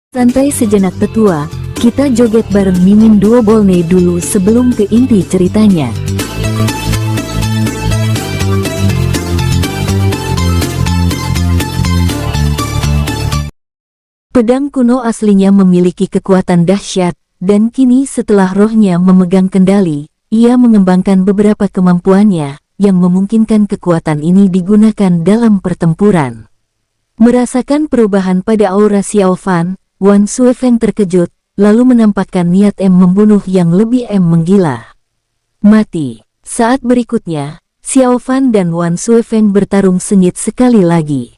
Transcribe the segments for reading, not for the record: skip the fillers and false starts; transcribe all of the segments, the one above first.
Santai sejenak tetua, kita joget bareng Mimin Duo Bolne dulu sebelum ke inti ceritanya. Pedang kuno aslinya memiliki kekuatan dahsyat, dan kini setelah rohnya memegang kendali, ia mengembangkan beberapa kemampuannya, yang memungkinkan kekuatan ini digunakan dalam pertempuran. Merasakan perubahan pada aura Xiao Fan, Wan Suifeng terkejut, lalu menampakkan niat membunuh yang lebih menggila. Mati. Saat berikutnya, Xiao Fan dan Wan Suifeng bertarung sengit sekali lagi.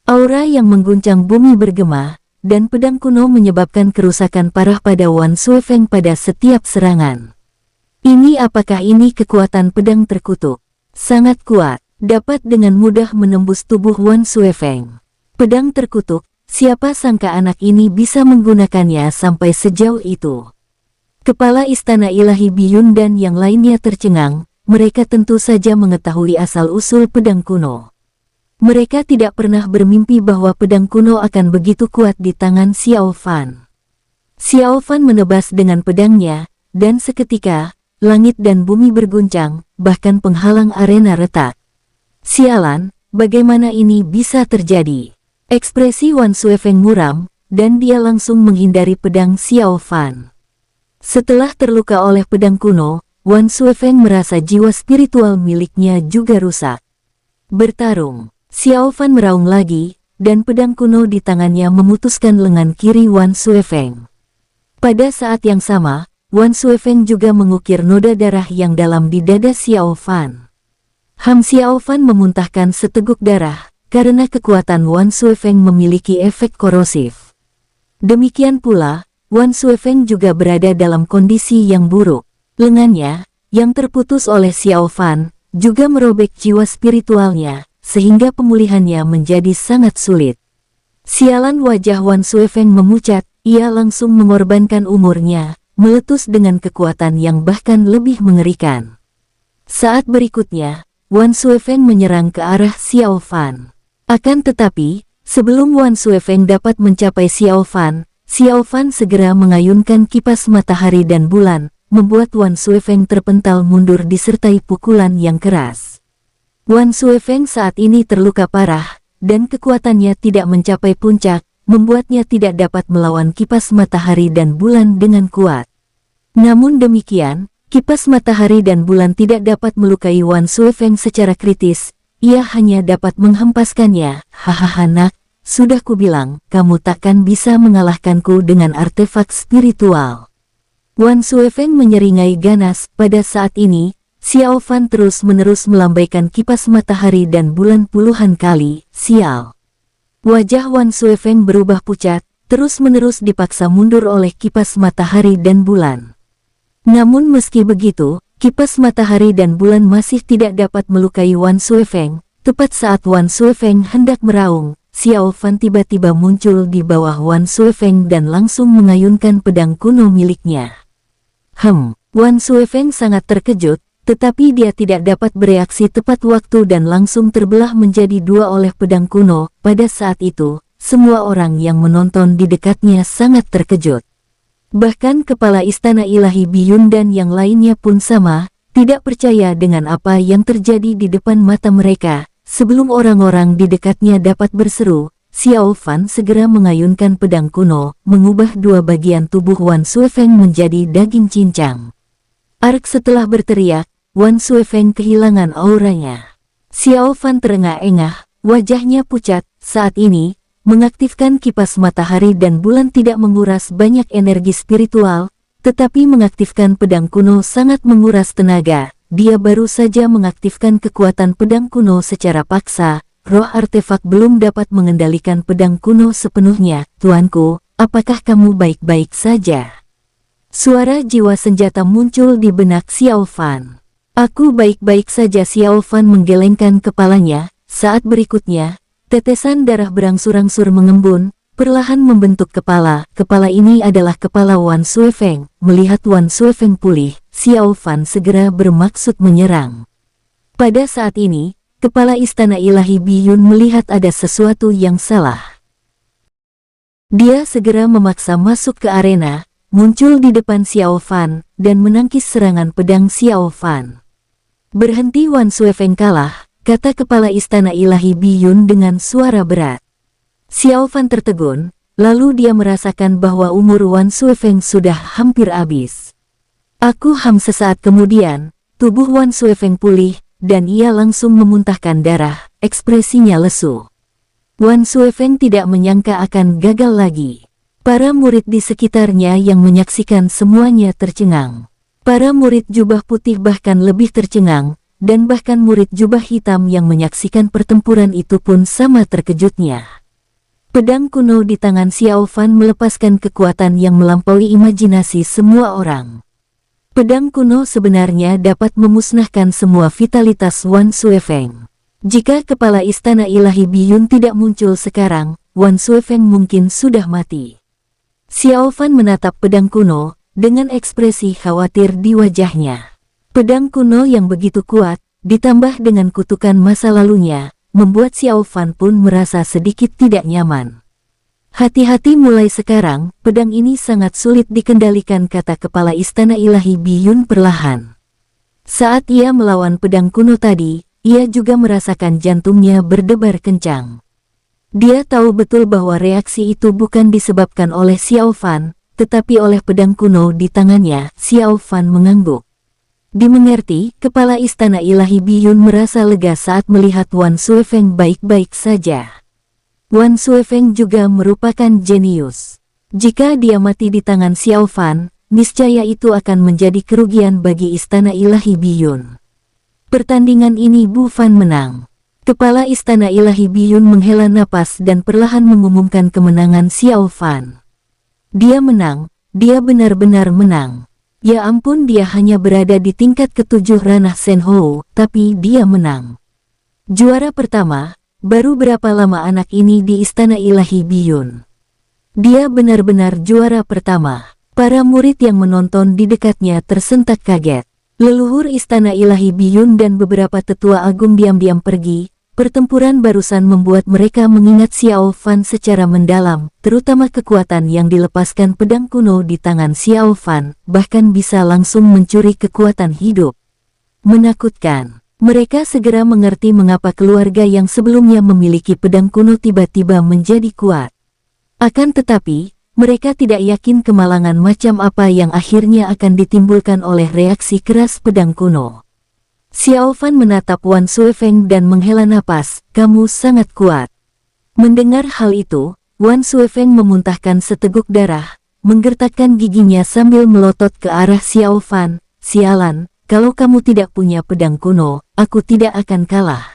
Aura yang mengguncang bumi bergema, dan pedang kuno menyebabkan kerusakan parah pada Wan Suifeng pada setiap serangan. Apakah ini kekuatan pedang terkutuk? Sangat kuat, dapat dengan mudah menembus tubuh Wan Suifeng. Pedang terkutuk. Siapa sangka anak ini bisa menggunakannya sampai sejauh itu. Kepala Istana Ilahi Biyun dan yang lainnya tercengang, mereka tentu saja mengetahui asal-usul pedang kuno. Mereka tidak pernah bermimpi bahwa pedang kuno akan begitu kuat di tangan Xiao Fan. Xiao Fan menebas dengan pedangnya, dan seketika, langit dan bumi berguncang, bahkan penghalang arena retak. Sialan, bagaimana ini bisa terjadi? Ekspresi Wan Suifeng muram, dan dia langsung menghindari pedang Xiao Fan. Setelah terluka oleh pedang kuno, Wan Suifeng merasa jiwa spiritual miliknya juga rusak. Bertarung, Xiao Fan meraung lagi, dan pedang kuno di tangannya memutuskan lengan kiri Wan Suifeng. Pada saat yang sama, Wan Suifeng juga mengukir noda darah yang dalam di dada Xiao Fan. Xiao Fan memuntahkan seteguk darah, karena kekuatan Wan Suifeng memiliki efek korosif. Demikian pula, Wan Suifeng juga berada dalam kondisi yang buruk. Lengannya, yang terputus oleh Xiao Fan, juga merobek jiwa spiritualnya, sehingga pemulihannya menjadi sangat sulit. Sialan, wajah Wan Suifeng memucat, ia langsung mengorbankan umurnya, meletus dengan kekuatan yang bahkan lebih mengerikan. Saat berikutnya, Wan Suifeng menyerang ke arah Xiao Fan. Akan tetapi, sebelum Wan Suifeng dapat mencapai Xiao Fan segera mengayunkan kipas matahari dan bulan, membuat Wan Suifeng terpental mundur disertai pukulan yang keras. Wan Suifeng saat ini terluka parah, dan kekuatannya tidak mencapai puncak, membuatnya tidak dapat melawan kipas matahari dan bulan dengan kuat. Namun demikian, kipas matahari dan bulan tidak dapat melukai Wan Suifeng secara kritis. Ia hanya dapat menghempaskannya. Hahaha nak, sudah kubilang, kamu takkan bisa mengalahkanku dengan artefak spiritual. Wan Suifeng menyeringai ganas. Pada saat ini, Xiao Fan terus-menerus melambaikan kipas matahari dan bulan puluhan kali. Sial. Wajah Wan Suifeng berubah pucat, terus-menerus dipaksa mundur oleh kipas matahari dan bulan. Namun meski begitu, kipas matahari dan bulan masih tidak dapat melukai Wan Suifeng. Tepat saat Wan Suifeng hendak meraung, Xiao Fan tiba-tiba muncul di bawah Wan Suifeng dan langsung mengayunkan pedang kuno miliknya. Wan Suifeng sangat terkejut, tetapi dia tidak dapat bereaksi tepat waktu dan langsung terbelah menjadi dua oleh pedang kuno. Pada saat itu, semua orang yang menonton di dekatnya sangat terkejut. Bahkan kepala Istana Ilahi Biyun dan yang lainnya pun sama, tidak percaya dengan apa yang terjadi di depan mata mereka. Sebelum orang-orang di dekatnya dapat berseru, Xiao Fan segera mengayunkan pedang kuno, mengubah dua bagian tubuh Wan Suifeng menjadi daging cincang. Setelah berteriak, Wan Suifeng kehilangan auranya. Xiao Fan terengah-engah, wajahnya pucat. Saat ini, mengaktifkan kipas matahari dan bulan tidak menguras banyak energi spiritual, tetapi mengaktifkan pedang kuno sangat menguras tenaga. Dia baru saja mengaktifkan kekuatan pedang kuno secara paksa, roh artefak belum dapat mengendalikan pedang kuno sepenuhnya. Tuanku, apakah kamu baik-baik saja? Suara jiwa senjata muncul di benak Xiao Fan. Aku baik-baik saja. Xiao Fan menggelengkan kepalanya. Saat berikutnya, tetesan darah berangsur-angsur mengembun, perlahan membentuk kepala. Kepala ini adalah kepala Wan Suifeng. Melihat Wan Suifeng pulih, Xiao Fan segera bermaksud menyerang. Pada saat ini, kepala Istana Ilahi Biyun melihat ada sesuatu yang salah. Dia segera memaksa masuk ke arena, muncul di depan Xiao Fan, dan menangkis serangan pedang Xiao Fan. "Berhenti, Wan Suifeng kalah," kata kepala Istana Ilahi Biyun dengan suara berat. Xiao Fan tertegun, lalu dia merasakan bahwa umur Wan Suifeng sudah hampir habis. Sesaat kemudian, tubuh Wan Suifeng pulih, dan ia langsung memuntahkan darah, ekspresinya lesu. Wan Suifeng tidak menyangka akan gagal lagi. Para murid di sekitarnya yang menyaksikan semuanya tercengang. Para murid jubah putih bahkan lebih tercengang, dan bahkan murid jubah hitam yang menyaksikan pertempuran itu pun sama terkejutnya. Pedang kuno di tangan Xiao Fan melepaskan kekuatan yang melampaui imajinasi semua orang. Pedang kuno sebenarnya dapat memusnahkan semua vitalitas Wan Suifeng. Jika kepala Istana Ilahi Biyun tidak muncul sekarang, Wan Suifeng mungkin sudah mati. Xiao Fan menatap pedang kuno, dengan ekspresi khawatir di wajahnya. Pedang kuno yang begitu kuat, ditambah dengan kutukan masa lalunya, membuat Xiao Fan pun merasa sedikit tidak nyaman. "Hati-hati mulai sekarang, pedang ini sangat sulit dikendalikan," kata kepala Istana Ilahi Biyun perlahan. Saat ia melawan pedang kuno tadi, ia juga merasakan jantungnya berdebar kencang. Dia tahu betul bahwa reaksi itu bukan disebabkan oleh Xiao Fan, tetapi oleh pedang kuno di tangannya. Xiao Fan mengangguk. Dimengerti, kepala Istana Ilahi Biyun merasa lega saat melihat Wan Suifeng baik-baik saja. Wan Suifeng juga merupakan jenius. Jika dia mati di tangan Xiao Fan, niscaya itu akan menjadi kerugian bagi Istana Ilahi Biyun. Pertandingan ini Bu Fan menang. Kepala Istana Ilahi Biyun menghela napas dan perlahan mengumumkan kemenangan Xiao Fan. Dia menang, dia benar-benar menang. Ya ampun, dia hanya berada di tingkat ke-7 ranah Senhou, tapi dia menang. Juara pertama, baru berapa lama anak ini di Istana Ilahi Biyun? Dia benar-benar juara pertama. Para murid yang menonton di dekatnya tersentak kaget. Leluhur Istana Ilahi Biyun dan beberapa tetua agung diam-diam pergi. Pertempuran barusan membuat mereka mengingat Xiao Fan secara mendalam, terutama kekuatan yang dilepaskan pedang kuno di tangan Xiao Fan, bahkan bisa langsung mencuri kekuatan hidup. Menakutkan. Mereka segera mengerti mengapa keluarga yang sebelumnya memiliki pedang kuno tiba-tiba menjadi kuat. Akan tetapi, mereka tidak yakin kemalangan macam apa yang akhirnya akan ditimbulkan oleh reaksi keras pedang kuno. Xiao Fan menatap Wan Suifeng dan menghela napas, "Kamu sangat kuat." Mendengar hal itu, Wan Suifeng memuntahkan seteguk darah, menggertakkan giginya sambil melotot ke arah Xiao Fan. "Sialan, kalau kamu tidak punya pedang kuno, aku tidak akan kalah."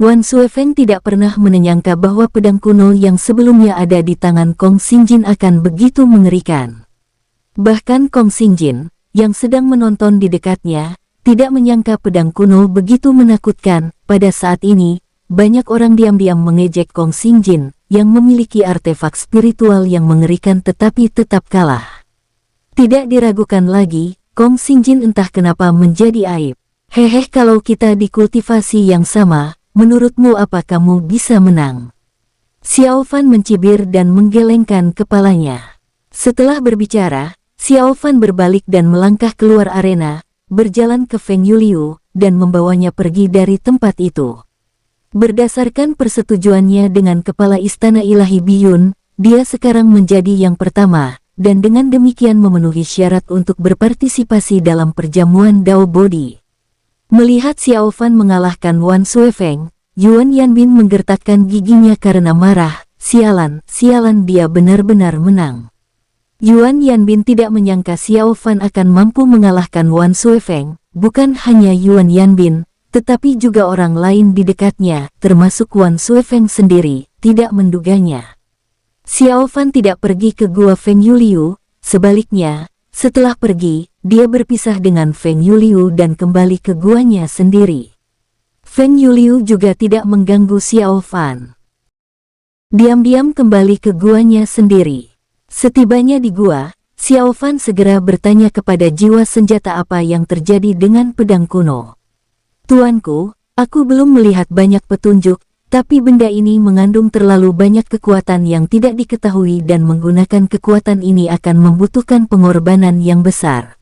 Wan Suifeng tidak pernah menyangka bahwa pedang kuno yang sebelumnya ada di tangan Kong Xingjin akan begitu mengerikan. Bahkan Kong Xingjin, yang sedang menonton di dekatnya, tidak menyangka pedang kuno begitu menakutkan. Pada saat ini, banyak orang diam-diam mengejek Kong Xingjin, yang memiliki artefak spiritual yang mengerikan tetapi tetap kalah. Tidak diragukan lagi, Kong Xingjin entah kenapa menjadi aib. "Hehe, kalau kita di kultivasi yang sama, menurutmu apa kamu bisa menang?" Xiao Fan mencibir dan menggelengkan kepalanya. Setelah berbicara, Xiao Fan berbalik dan melangkah keluar arena, berjalan ke Feng Yuliu, dan membawanya pergi dari tempat itu. Berdasarkan persetujuannya dengan kepala Istana Ilahi Biyun, dia sekarang menjadi yang pertama, dan dengan demikian memenuhi syarat untuk berpartisipasi dalam perjamuan Dao Bodi. Melihat Xiao Fan mengalahkan Wan Suifeng, Yuan Yanbin menggertakkan giginya karena marah. "Sialan, sialan, dia benar-benar menang." Yuan Yanbin tidak menyangka Xiao Fan akan mampu mengalahkan Wan Suifeng. Bukan hanya Yuan Yanbin, tetapi juga orang lain di dekatnya, termasuk Wan Suifeng sendiri, tidak menduganya. Xiao Fan tidak pergi ke gua Feng Yuliu, sebaliknya, setelah pergi, dia berpisah dengan Feng Yuliu dan kembali ke guanya sendiri. Feng Yuliu juga tidak mengganggu Xiao Fan. Diam-diam kembali ke guanya sendiri. Setibanya di gua, Xiao Fan segera bertanya kepada jiwa senjata apa yang terjadi dengan pedang kuno. "Tuanku, aku belum melihat banyak petunjuk," Tapi benda ini mengandung terlalu banyak kekuatan yang tidak diketahui dan menggunakan kekuatan ini akan membutuhkan pengorbanan yang besar.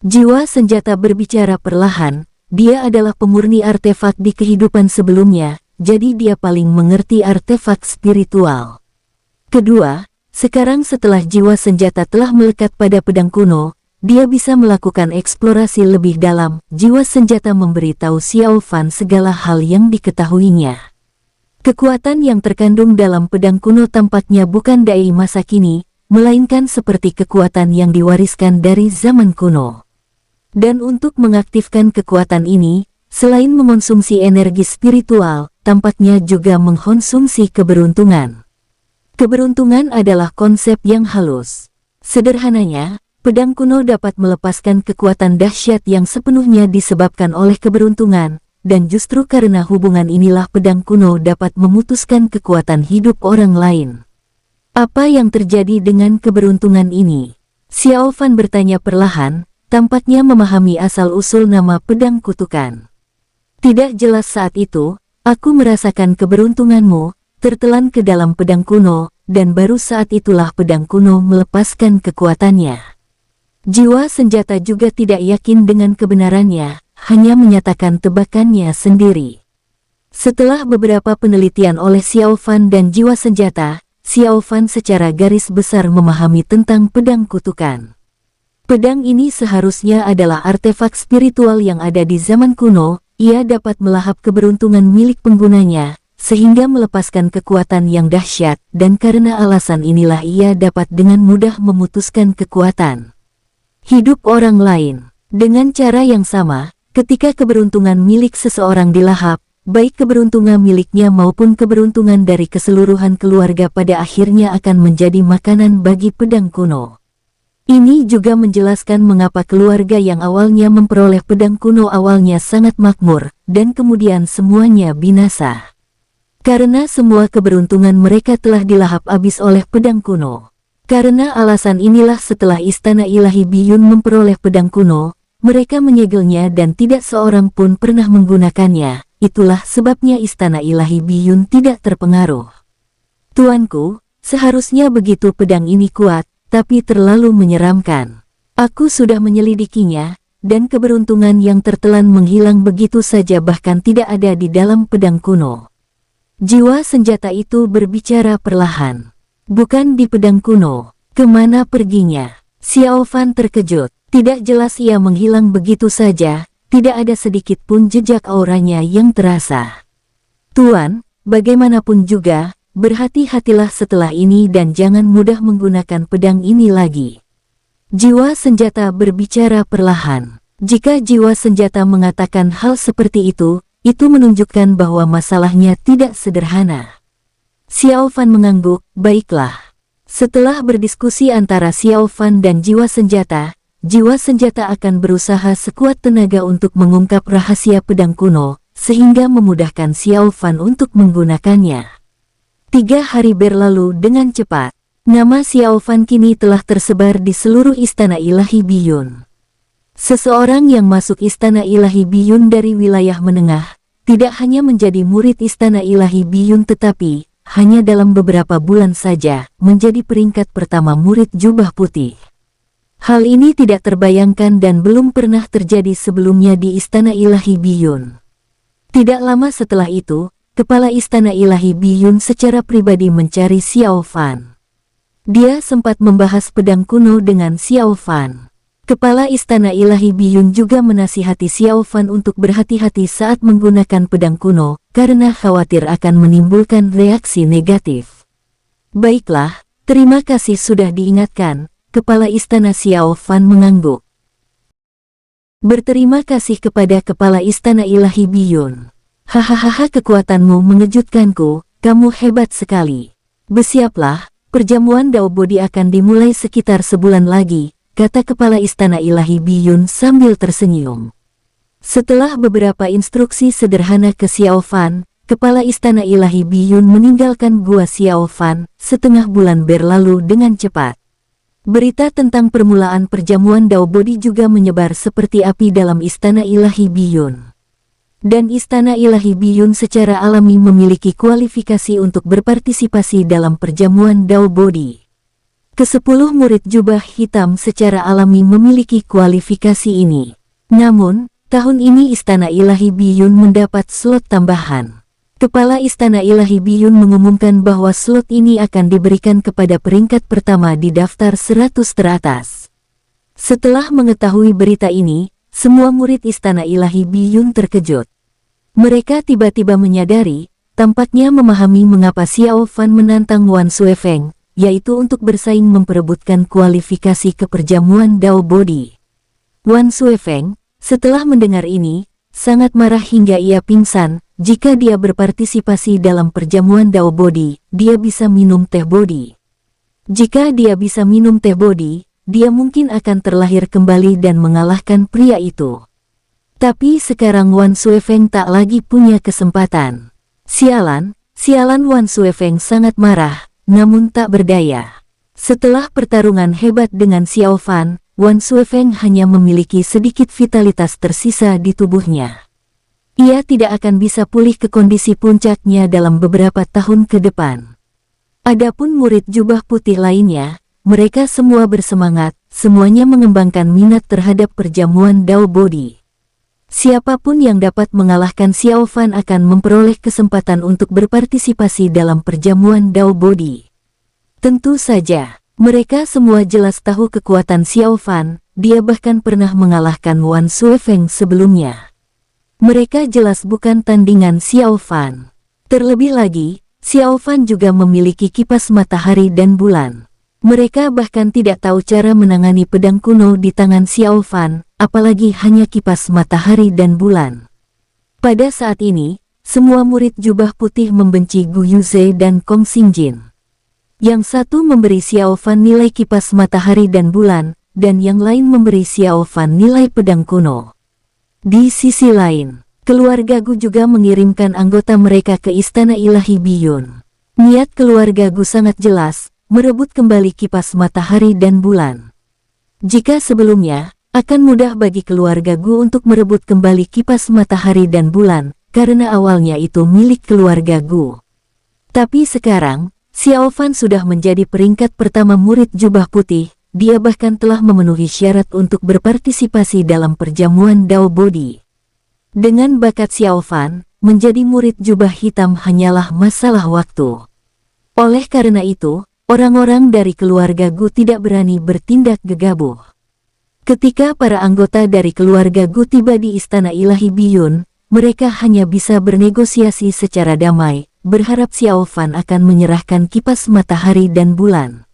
Jiwa senjata berbicara perlahan, dia adalah pemurni artefak di kehidupan sebelumnya, jadi dia paling mengerti artefak spiritual. Kedua, sekarang setelah jiwa senjata telah melekat pada pedang kuno, dia bisa melakukan eksplorasi lebih dalam. Jiwa senjata memberitahu Xiao Fan segala hal yang diketahuinya. Kekuatan yang terkandung dalam pedang kuno tampaknya bukan dai masa kini, melainkan seperti kekuatan yang diwariskan dari zaman kuno. Dan untuk mengaktifkan kekuatan ini, selain mengonsumsi energi spiritual, tampaknya juga mengkonsumsi keberuntungan. Keberuntungan adalah konsep yang halus. Sederhananya, pedang kuno dapat melepaskan kekuatan dahsyat yang sepenuhnya disebabkan oleh keberuntungan, dan justru karena hubungan inilah pedang kuno dapat memutuskan kekuatan hidup orang lain. Apa yang terjadi dengan keberuntungan ini? Xiao Fan bertanya perlahan, tampaknya memahami asal-usul nama pedang kutukan. Tidak jelas saat itu, aku merasakan keberuntunganmu, tertelan ke dalam pedang kuno, dan baru saat itulah pedang kuno melepaskan kekuatannya. Jiwa senjata juga tidak yakin dengan kebenarannya, hanya menyatakan tebakannya sendiri. Setelah beberapa penelitian oleh Xiao Fan dan jiwa senjata, Xiao Fan secara garis besar memahami tentang pedang kutukan. Pedang ini seharusnya adalah artefak spiritual yang ada di zaman kuno. Ia dapat melahap keberuntungan milik penggunanya, sehingga melepaskan kekuatan yang dahsyat, dan karena alasan inilah ia dapat dengan mudah memutuskan kekuatan hidup orang lain. Dengan cara yang sama, ketika keberuntungan milik seseorang dilahap, baik keberuntungan miliknya maupun keberuntungan dari keseluruhan keluarga pada akhirnya akan menjadi makanan bagi pedang kuno. Ini juga menjelaskan mengapa keluarga yang awalnya memperoleh pedang kuno awalnya sangat makmur, dan kemudian semuanya binasa. Karena semua keberuntungan mereka telah dilahap habis oleh pedang kuno. Karena alasan inilah setelah Istana Ilahi Biyun memperoleh pedang kuno, mereka menyegelnya dan tidak seorang pun pernah menggunakannya. Itulah sebabnya Istana Ilahi Biyun tidak terpengaruh. Tuanku, seharusnya begitu pedang ini kuat, tapi terlalu menyeramkan. Aku sudah menyelidikinya, dan keberuntungan yang tertelan menghilang begitu saja bahkan tidak ada di dalam pedang kuno. Jiwa senjata itu berbicara perlahan. Bukan di pedang kuno. Kemana perginya? Xiao Fan terkejut. Tidak jelas ia menghilang begitu saja, tidak ada sedikit pun jejak auranya yang terasa. Tuan, bagaimanapun juga, berhati-hatilah setelah ini dan jangan mudah menggunakan pedang ini lagi. Jiwa senjata berbicara perlahan. Jika jiwa senjata mengatakan hal seperti itu menunjukkan bahwa masalahnya tidak sederhana. Xiao Fan mengangguk, baiklah. Setelah berdiskusi antara Xiao Fan dan jiwa senjata akan berusaha sekuat tenaga untuk mengungkap rahasia pedang kuno, sehingga memudahkan Xiao Fan untuk menggunakannya. 3 hari berlalu dengan cepat. Nama Xiao Fan kini telah tersebar di seluruh Istana Ilahi Biyun. Seseorang yang masuk Istana Ilahi Biyun dari wilayah menengah, tidak hanya menjadi murid Istana Ilahi Biyun tetapi, hanya dalam beberapa bulan saja, menjadi peringkat pertama murid jubah putih. Hal ini tidak terbayangkan dan belum pernah terjadi sebelumnya di Istana Ilahi Biyun. Tidak lama setelah itu, Kepala Istana Ilahi Biyun secara pribadi mencari Xiao Fan. Dia sempat membahas pedang kuno dengan Xiao Fan. Kepala Istana Ilahi Biyun juga menasihati Xiao Fan untuk berhati-hati saat menggunakan pedang kuno, karena khawatir akan menimbulkan reaksi negatif. Baiklah, terima kasih sudah diingatkan. Kepala Istana Xiao Fan mengangguk. Berterima kasih kepada Kepala Istana Ilahi Biyun. Hahaha, kekuatanmu mengejutkanku, kamu hebat sekali. Bersiaplah, perjamuan Dao Bodi akan dimulai sekitar sebulan lagi, kata Kepala Istana Ilahi Biyun sambil tersenyum. Setelah beberapa instruksi sederhana ke Xiao Fan, Kepala Istana Ilahi Biyun meninggalkan Gua Xiao Fan setengah bulan berlalu dengan cepat. Berita tentang permulaan perjamuan Dao Bodi juga menyebar seperti api dalam Istana Ilahi Biyun. dan Istana Ilahi Biyun secara alami memiliki kualifikasi untuk berpartisipasi dalam perjamuan Dao Bodi. Ke-10 murid jubah hitam secara alami memiliki kualifikasi ini. Namun, tahun ini Istana Ilahi Biyun mendapat slot tambahan. Kepala Istana Ilahi Biyun mengumumkan bahwa slot ini akan diberikan kepada peringkat pertama di daftar 100 teratas. Setelah mengetahui berita ini, semua murid Istana Ilahi Biyun terkejut. Mereka tiba-tiba menyadari, tampaknya memahami mengapa Xiao Fan menantang Wan Suefeng, yaitu untuk bersaing memperebutkan kualifikasi ke perjamuan Dao Bodi. Wan Suefeng, setelah mendengar ini, sangat marah hingga ia pingsan. Jika dia berpartisipasi dalam perjamuan Dao Bodi, dia bisa minum teh bodi. Jika dia bisa minum teh bodi, dia mungkin akan terlahir kembali dan mengalahkan pria itu. Tapi sekarang Wan Suefeng tak lagi punya kesempatan. Sialan Wan Suefeng sangat marah, namun tak berdaya. Setelah pertarungan hebat dengan Xiao Fan, Wan Suefeng hanya memiliki sedikit vitalitas tersisa di tubuhnya. Ia tidak akan bisa pulih ke kondisi puncaknya dalam beberapa tahun ke depan. Adapun murid jubah putih lainnya, mereka semua bersemangat, semuanya mengembangkan minat terhadap perjamuan Dao Bodi. Siapapun yang dapat mengalahkan Xiao Fan akan memperoleh kesempatan untuk berpartisipasi dalam perjamuan Dao Bodi. Tentu saja, mereka semua jelas tahu kekuatan Xiao Fan, dia bahkan pernah mengalahkan Wan Suefeng sebelumnya. Mereka jelas bukan tandingan Xiao Fan. Terlebih lagi, Xiao Fan juga memiliki kipas matahari dan bulan. Mereka bahkan tidak tahu cara menangani pedang kuno di tangan Xiao Fan, apalagi hanya kipas matahari dan bulan. Pada saat ini, semua murid jubah putih membenci Gu Yuze dan Kong Xingjin. Yang satu memberi Xiao Fan nilai kipas matahari dan bulan, dan yang lain memberi Xiao Fan nilai pedang kuno. Di sisi lain, keluarga Gu juga mengirimkan anggota mereka ke Istana Ilahi Biyun. Niat keluarga Gu sangat jelas, merebut kembali kipas matahari dan bulan. Jika sebelumnya, akan mudah bagi keluarga Gu untuk merebut kembali kipas matahari dan bulan, karena awalnya itu milik keluarga Gu. Tapi sekarang, Xiao Fan sudah menjadi peringkat pertama murid jubah putih. Dia bahkan telah memenuhi syarat untuk berpartisipasi dalam perjamuan Dao Bodi. Dengan bakat Xiao Fan, menjadi murid jubah hitam hanyalah masalah waktu. Oleh karena itu, orang-orang dari keluarga Gu tidak berani bertindak gegabah. Ketika para anggota dari keluarga Gu tiba di Istana Ilahi Biyun, mereka hanya bisa bernegosiasi secara damai, berharap Xiao Fan akan menyerahkan kipas matahari dan bulan.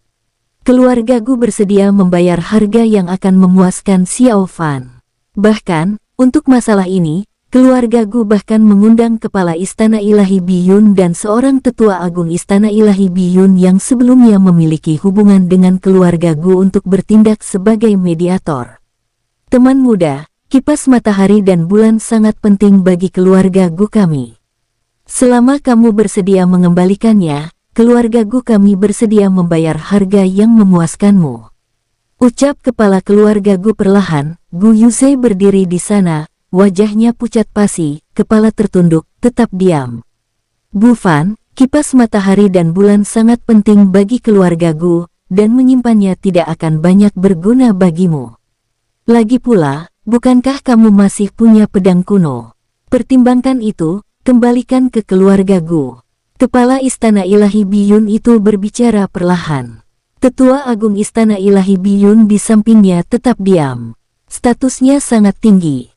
Keluarga Gu bersedia membayar harga yang akan memuaskan Xiao Fan. Bahkan, untuk masalah ini, keluarga Gu bahkan mengundang kepala Istana Ilahi Biyun dan seorang tetua agung Istana Ilahi Biyun yang sebelumnya memiliki hubungan dengan keluarga Gu untuk bertindak sebagai mediator. Teman muda, kipas matahari dan bulan sangat penting bagi keluarga Gu kami. Selama kamu bersedia mengembalikannya, keluarga Gu kami bersedia membayar harga yang memuaskanmu. Ucap kepala keluarga Gu perlahan. Gu Yuze berdiri di sana, wajahnya pucat pasi, kepala tertunduk, tetap diam. Bu Fan, kipas matahari dan bulan sangat penting bagi keluarga Gu, dan menyimpannya tidak akan banyak berguna bagimu. Lagi pula, bukankah kamu masih punya pedang kuno? Pertimbangkan itu, kembalikan ke keluarga Gu. Kepala Istana Ilahi Biyun itu berbicara perlahan. Tetua Agung Istana Ilahi Biyun di sampingnya tetap diam. Statusnya sangat tinggi.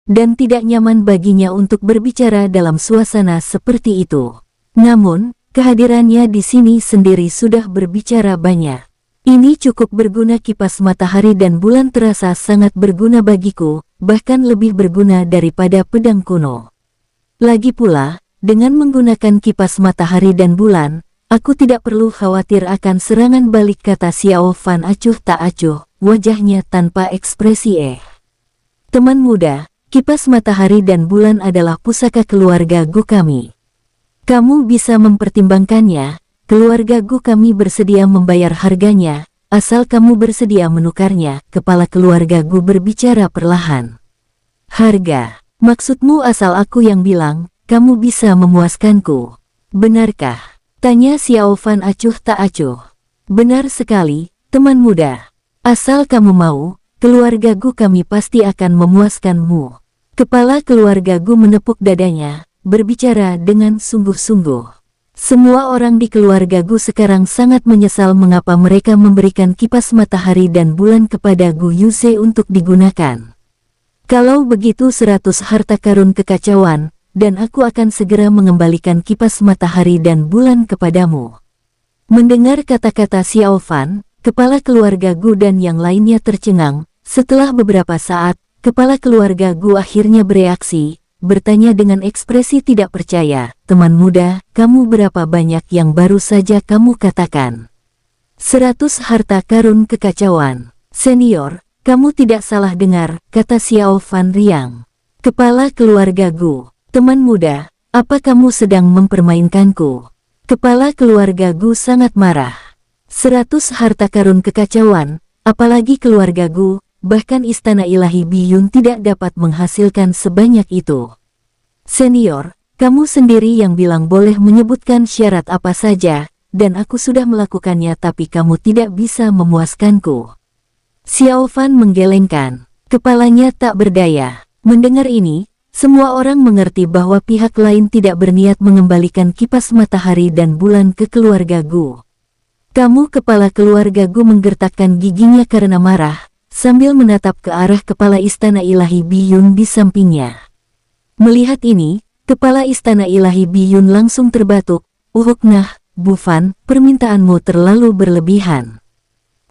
Dan tidak nyaman baginya untuk berbicara dalam suasana seperti itu. Namun, kehadirannya di sini sendiri sudah berbicara banyak. Ini cukup berguna, kipas matahari dan bulan terasa sangat berguna bagiku, bahkan lebih berguna daripada pedang kuno. Lagi pula, dengan menggunakan kipas matahari dan bulan, aku tidak perlu khawatir akan serangan balik, kata Xiao Fan acuh tak acuh, wajahnya tanpa ekspresi. Teman muda, kipas matahari dan bulan adalah pusaka keluarga Gu kami. Kamu bisa mempertimbangkannya, keluarga Gu kami bersedia membayar harganya, asal kamu bersedia menukarnya. Kepala keluarga Gu berbicara perlahan. Harga. Maksudmu asal aku yang bilang, kamu bisa memuaskanku. Benarkah? Tanya Xiao Fan acuh tak acuh. Benar sekali, teman muda. Asal kamu mau, keluargaku kami pasti akan memuaskanmu. Kepala keluargaku menepuk dadanya, berbicara dengan sungguh-sungguh. Semua orang di keluargaku sekarang sangat menyesal mengapa mereka memberikan kipas matahari dan bulan kepada Gu Yuze untuk digunakan. Kalau begitu 100 harta karun kekacauan, dan aku akan segera mengembalikan kipas matahari dan bulan kepadamu. Mendengar kata-kata Xiao Fan, kepala keluarga Gu dan yang lainnya tercengang. Setelah beberapa saat, kepala keluarga Gu akhirnya bereaksi, bertanya dengan ekspresi tidak percaya, teman muda, kamu berapa banyak yang baru saja kamu katakan? 100 harta karun kekacauan. Senior, kamu tidak salah dengar, kata Xiao Fan riang. Kepala keluarga Gu, teman muda, apa kamu sedang mempermainkanku? Kepala keluarga Gu sangat marah. 100 harta karun kekacauan, apalagi keluarga Gu, bahkan istana ilahi Biyun tidak dapat menghasilkan sebanyak itu. Senior, kamu sendiri yang bilang boleh menyebutkan syarat apa saja, dan aku sudah melakukannya tapi kamu tidak bisa memuaskanku. Xiao Fan menggelengkan, kepalanya tak berdaya. Mendengar ini, semua orang mengerti bahwa pihak lain tidak berniat mengembalikan kipas matahari dan bulan ke keluarga Gu. Kamu kepala keluarga Gu menggertakkan giginya karena marah, sambil menatap ke arah kepala istana ilahi Biyun di sampingnya. Melihat ini, kepala istana ilahi Biyun langsung terbatuk, nah, Bu Fan, permintaanmu terlalu berlebihan.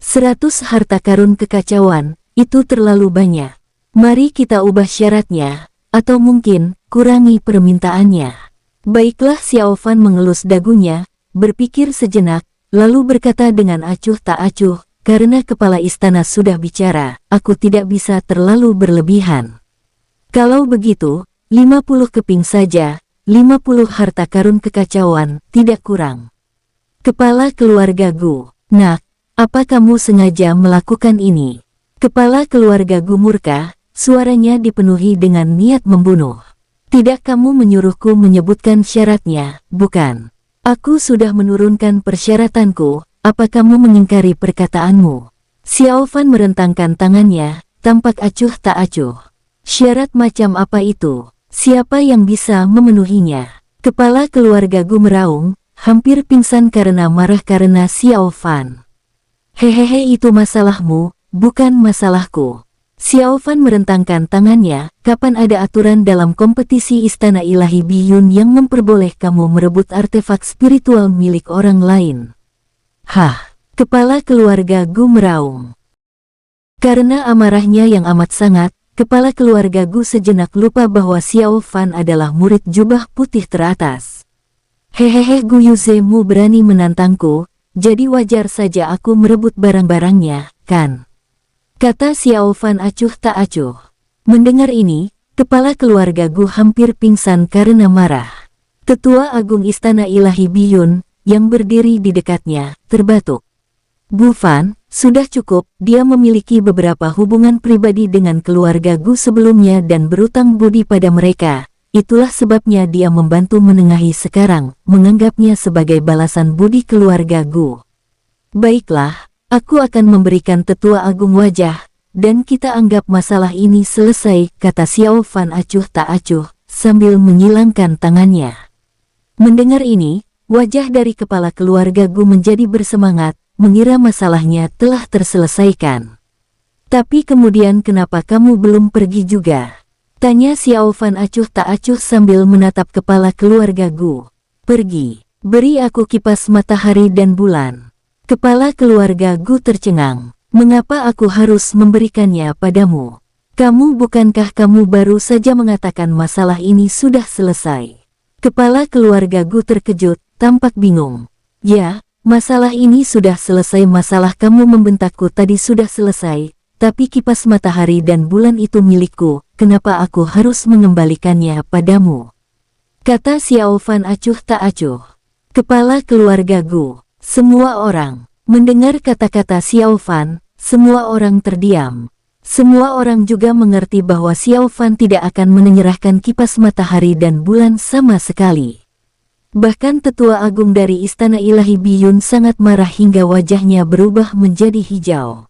100 harta karun kekacauan, itu terlalu banyak. Mari kita ubah syaratnya, atau mungkin, kurangi permintaannya. Baiklah, Xiao Fan mengelus dagunya, berpikir sejenak, lalu berkata dengan acuh tak acuh, karena kepala istana sudah bicara, aku tidak bisa terlalu berlebihan. Kalau begitu, 50 keping saja, 50 harta karun kekacauan, tidak kurang. Kepala keluarga Gu, nak, apa kamu sengaja melakukan ini? Kepala keluarga Gu murka, suaranya dipenuhi dengan niat membunuh. Tidak, kamu menyuruhku menyebutkan syaratnya, bukan? Aku sudah menurunkan persyaratanku, apa kamu mengingkari perkataanmu? Xiao Fan merentangkan tangannya, tampak acuh tak acuh. Syarat macam apa itu? Siapa yang bisa memenuhinya? Kepala keluarga Gu meraung, hampir pingsan karena marah karena Xiao Fan. Hehehe, itu masalahmu, bukan masalahku. Xiao Fan merentangkan tangannya, kapan ada aturan dalam kompetisi istana ilahi Biyun yang memperboleh kamu merebut artefak spiritual milik orang lain? Hah, kepala keluarga Gu meraung. Karena amarahnya yang amat sangat, kepala keluarga Gu sejenak lupa bahwa Xiao Fan adalah murid jubah putih teratas. Hehehe, Gu Yuze mu berani menantangku, jadi wajar saja aku merebut barang-barangnya, kan? Kata Xiao Fan acuh tak acuh. Mendengar ini, kepala keluarga Gu hampir pingsan karena marah. Tetua Agung Istana Ilahi Biyun, yang berdiri di dekatnya, terbatuk. Bu Fan, sudah cukup, dia memiliki beberapa hubungan pribadi dengan keluarga Gu sebelumnya dan berutang budi pada mereka. Itulah sebabnya dia membantu menengahi sekarang, menganggapnya sebagai balasan budi keluarga Gu. Baiklah, aku akan memberikan tetua agung wajah, dan kita anggap masalah ini selesai, kata Xiao Fan acuh tak acuh, sambil menyilangkan tangannya. Mendengar ini, wajah dari kepala keluarga Gu menjadi bersemangat, mengira masalahnya telah terselesaikan. Tapi kemudian kenapa kamu belum pergi juga? Tanya Xiao Fan acuh tak acuh sambil menatap kepala keluarga Gu. Pergi, beri aku kipas matahari dan bulan. Kepala keluarga Gu tercengang. Mengapa aku harus memberikannya padamu? Bukankah kamu baru saja mengatakan masalah ini sudah selesai? Kepala keluarga Gu terkejut, tampak bingung. Ya, masalah ini sudah selesai. Masalah kamu membentakku tadi sudah selesai. Tapi kipas matahari dan bulan itu milikku, kenapa aku harus mengembalikannya padamu? Kata Xiao Fan acuh tak acuh. Kepala keluarga Gu, semua orang, mendengar kata-kata Xiao Fan, semua orang terdiam. Semua orang juga mengerti bahwa Xiao Fan tidak akan menyerahkan kipas matahari dan bulan sama sekali. Bahkan tetua agung dari Istana Ilahi Biyun sangat marah hingga wajahnya berubah menjadi hijau.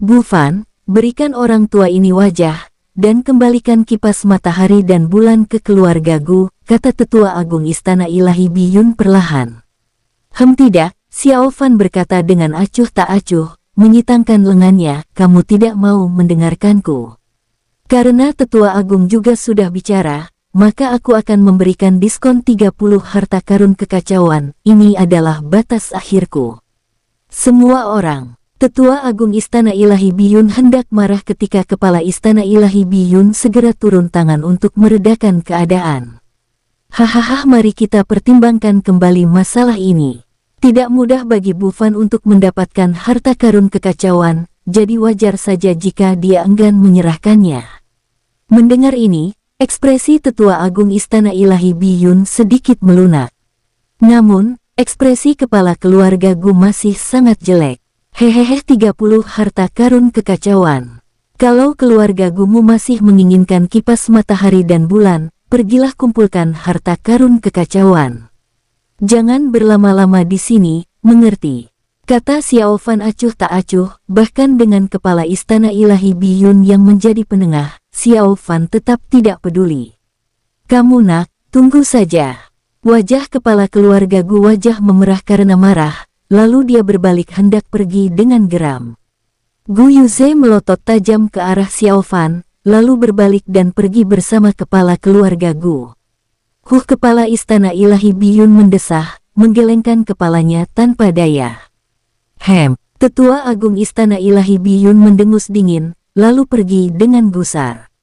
Bu Fan, berikan orang tua ini wajah, dan kembalikan kipas matahari dan bulan ke keluarga Gu, kata tetua agung Istana Ilahi Biyun perlahan. Tidak, Xiao Fan berkata dengan acuh tak acuh, menyitangkan lengannya, kamu tidak mau mendengarkanku. Karena tetua agung juga sudah bicara, maka aku akan memberikan diskon 30 harta karun kekacauan, ini adalah batas akhirku. Semua orang, tetua agung Istana Ilahi Biyun hendak marah ketika kepala Istana Ilahi Biyun segera turun tangan untuk meredakan keadaan. Hahaha, mari kita pertimbangkan kembali masalah ini. Tidak mudah bagi Bu Fan untuk mendapatkan harta karun kekacauan, jadi wajar saja jika dia enggan menyerahkannya. Mendengar ini, ekspresi tetua agung Istana Ilahi Biyun sedikit melunak. Namun, ekspresi kepala keluarga Gu masih sangat jelek. Hehehe, 30 harta karun kekacauan. Kalau keluarga Gumu masih menginginkan kipas matahari dan bulan, pergilah kumpulkan harta karun kekacauan. Jangan berlama-lama di sini, mengerti? Kata Xiao Fan acuh tak acuh, bahkan dengan kepala Istana Ilahi Biyun yang menjadi penengah, Xiao Fan tetap tidak peduli. Kamu nak, tunggu saja. Wajah kepala keluarga Gu wajah memerah karena marah, lalu dia berbalik hendak pergi dengan geram. Gu Yuze melotot tajam ke arah Xiao Fan, lalu berbalik dan pergi bersama kepala keluarga Gu. Kepala Istana Ilahi Biyun mendesah, menggelengkan kepalanya tanpa daya. Tetua agung Istana Ilahi Biyun mendengus dingin, lalu pergi dengan gusar.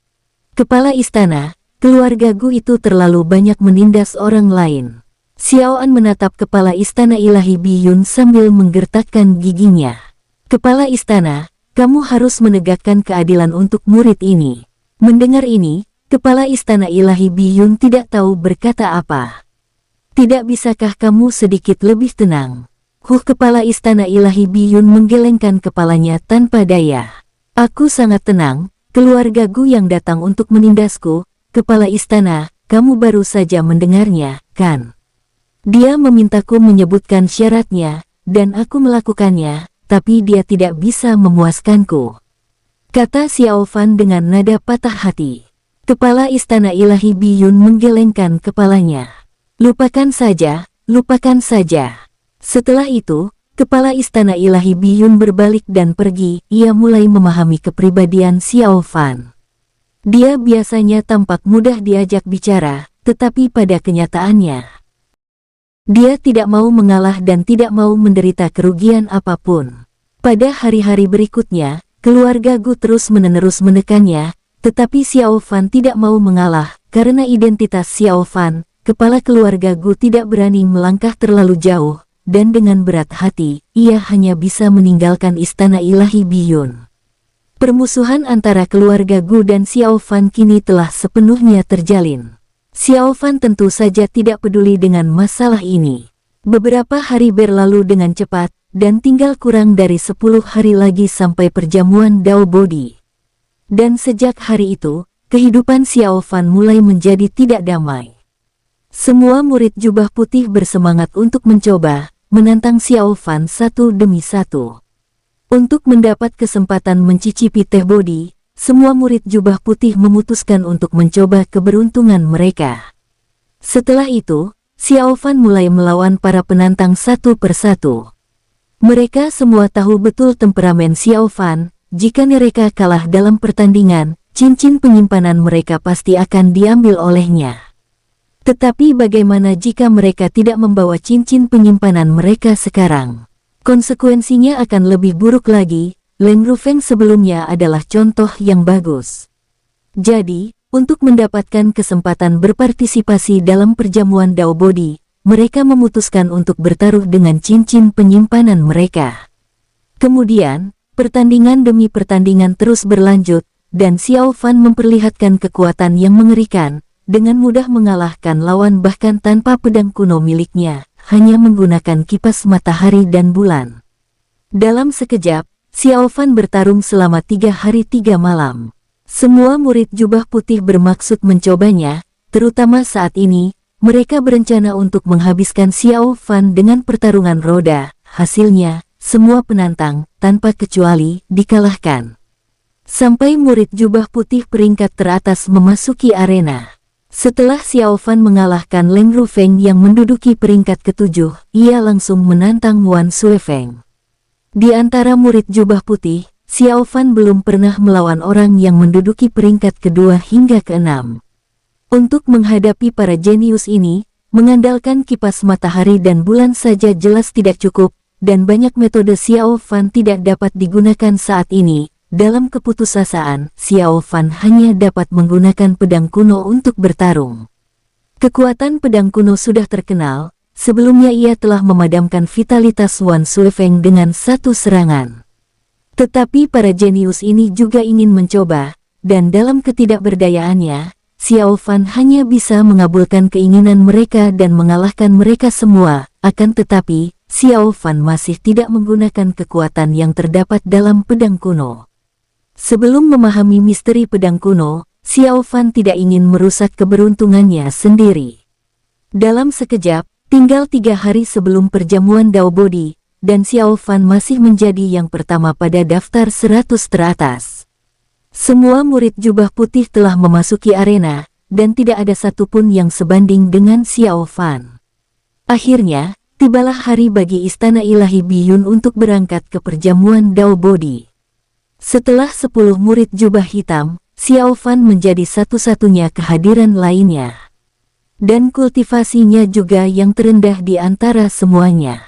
Kepala istana, keluarga Gu itu terlalu banyak menindas orang lain. Xiao An menatap kepala Istana Ilahi Biyun sambil menggertakkan giginya. Kepala istana, kamu harus menegakkan keadilan untuk murid ini. Mendengar ini, Kepala Istana Ilahi Biyun tidak tahu berkata apa. Tidak bisakah kamu sedikit lebih tenang? Kepala Istana Ilahi Biyun menggelengkan kepalanya tanpa daya. Aku sangat tenang, keluarga Gu yang datang untuk menindasku. Kepala istana, kamu baru saja mendengarnya, kan? Dia memintaku menyebutkan syaratnya, dan aku melakukannya, tapi dia tidak bisa memuaskanku. Kata Xiao Fan dengan nada patah hati. Kepala Istana Ilahi Biyun menggelengkan kepalanya. Lupakan saja, lupakan saja. Setelah itu, Kepala Istana Ilahi Biyun berbalik dan pergi. Ia mulai memahami kepribadian Xiao Fan. Dia biasanya tampak mudah diajak bicara, tetapi pada kenyataannya, dia tidak mau mengalah dan tidak mau menderita kerugian apapun. Pada hari-hari berikutnya, keluarga Gu terus-menerus menekannya, tetapi Xiao Fan tidak mau mengalah. Karena identitas Xiao Fan, kepala keluarga Gu tidak berani melangkah terlalu jauh, dan dengan berat hati, ia hanya bisa meninggalkan Istana Ilahi Biyun. Permusuhan antara keluarga Gu dan Xiao Fan kini telah sepenuhnya terjalin. Xiao Fan tentu saja tidak peduli dengan masalah ini. Beberapa hari berlalu dengan cepat, dan tinggal kurang dari 10 hari lagi sampai perjamuan Dao Bodi. Dan sejak hari itu, kehidupan Xiao Fan mulai menjadi tidak damai. Semua murid jubah putih bersemangat untuk mencoba, menantang Xiao Fan satu demi satu. Untuk mendapat kesempatan mencicipi teh bodi, semua murid jubah putih memutuskan untuk mencoba keberuntungan mereka. Setelah itu, Xiao Fan mulai melawan para penantang satu persatu. Mereka semua tahu betul temperamen Xiao Fan. Jika mereka kalah dalam pertandingan, cincin penyimpanan mereka pasti akan diambil olehnya. Tetapi bagaimana jika mereka tidak membawa cincin penyimpanan mereka sekarang? Konsekuensinya akan lebih buruk lagi. Leng Rufeng sebelumnya adalah contoh yang bagus. Jadi, untuk mendapatkan kesempatan berpartisipasi dalam perjamuan Dao Bodi, mereka memutuskan untuk bertaruh dengan cincin penyimpanan mereka. Kemudian, pertandingan demi pertandingan terus berlanjut, dan Xiao Fan memperlihatkan kekuatan yang mengerikan, dengan mudah mengalahkan lawan bahkan tanpa pedang kuno miliknya, hanya menggunakan kipas matahari dan bulan. Dalam sekejap, Xiao Fan bertarung selama 3 hari 3 malam. Semua murid jubah putih bermaksud mencobanya, terutama saat ini, mereka berencana untuk menghabiskan Xiao Fan dengan pertarungan roda. Hasilnya, semua penantang, tanpa kecuali, dikalahkan. Sampai murid jubah putih peringkat teratas memasuki arena. Setelah Xiao Fan mengalahkan Leng Rufeng yang menduduki peringkat ke-7, ia langsung menantang Wan Suifeng. Di antara murid jubah putih, Xiao Fan belum pernah melawan orang yang menduduki peringkat kedua hingga ke-6. Untuk menghadapi para jenius ini, mengandalkan kipas matahari dan bulan saja jelas tidak cukup, dan banyak metode Xiao Fan tidak dapat digunakan saat ini. Dalam keputusasaan, Xiao Fan hanya dapat menggunakan pedang kuno untuk bertarung. Kekuatan pedang kuno sudah terkenal, sebelumnya ia telah memadamkan vitalitas Wan Suifeng dengan satu serangan. Tetapi para jenius ini juga ingin mencoba, dan dalam ketidakberdayaannya, Xiao Fan hanya bisa mengabulkan keinginan mereka dan mengalahkan mereka semua. Akan tetapi, Xiao Fan masih tidak menggunakan kekuatan yang terdapat dalam pedang kuno. Sebelum memahami misteri pedang kuno, Xiao Fan tidak ingin merusak keberuntungannya sendiri. Dalam sekejap, tinggal 3 hari sebelum perjamuan Dao Body, dan Xiao Fan masih menjadi yang pertama pada daftar 100 teratas. Semua murid jubah putih telah memasuki arena, dan tidak ada satupun yang sebanding dengan Xiao Fan. Akhirnya, tibalah hari bagi Istana Ilahi Biyun untuk berangkat ke perjamuan Dao Body. Setelah 10 murid jubah hitam, Xiao Fan menjadi satu-satunya kehadiran lainnya. Dan kultivasinya juga yang terendah di antara semuanya.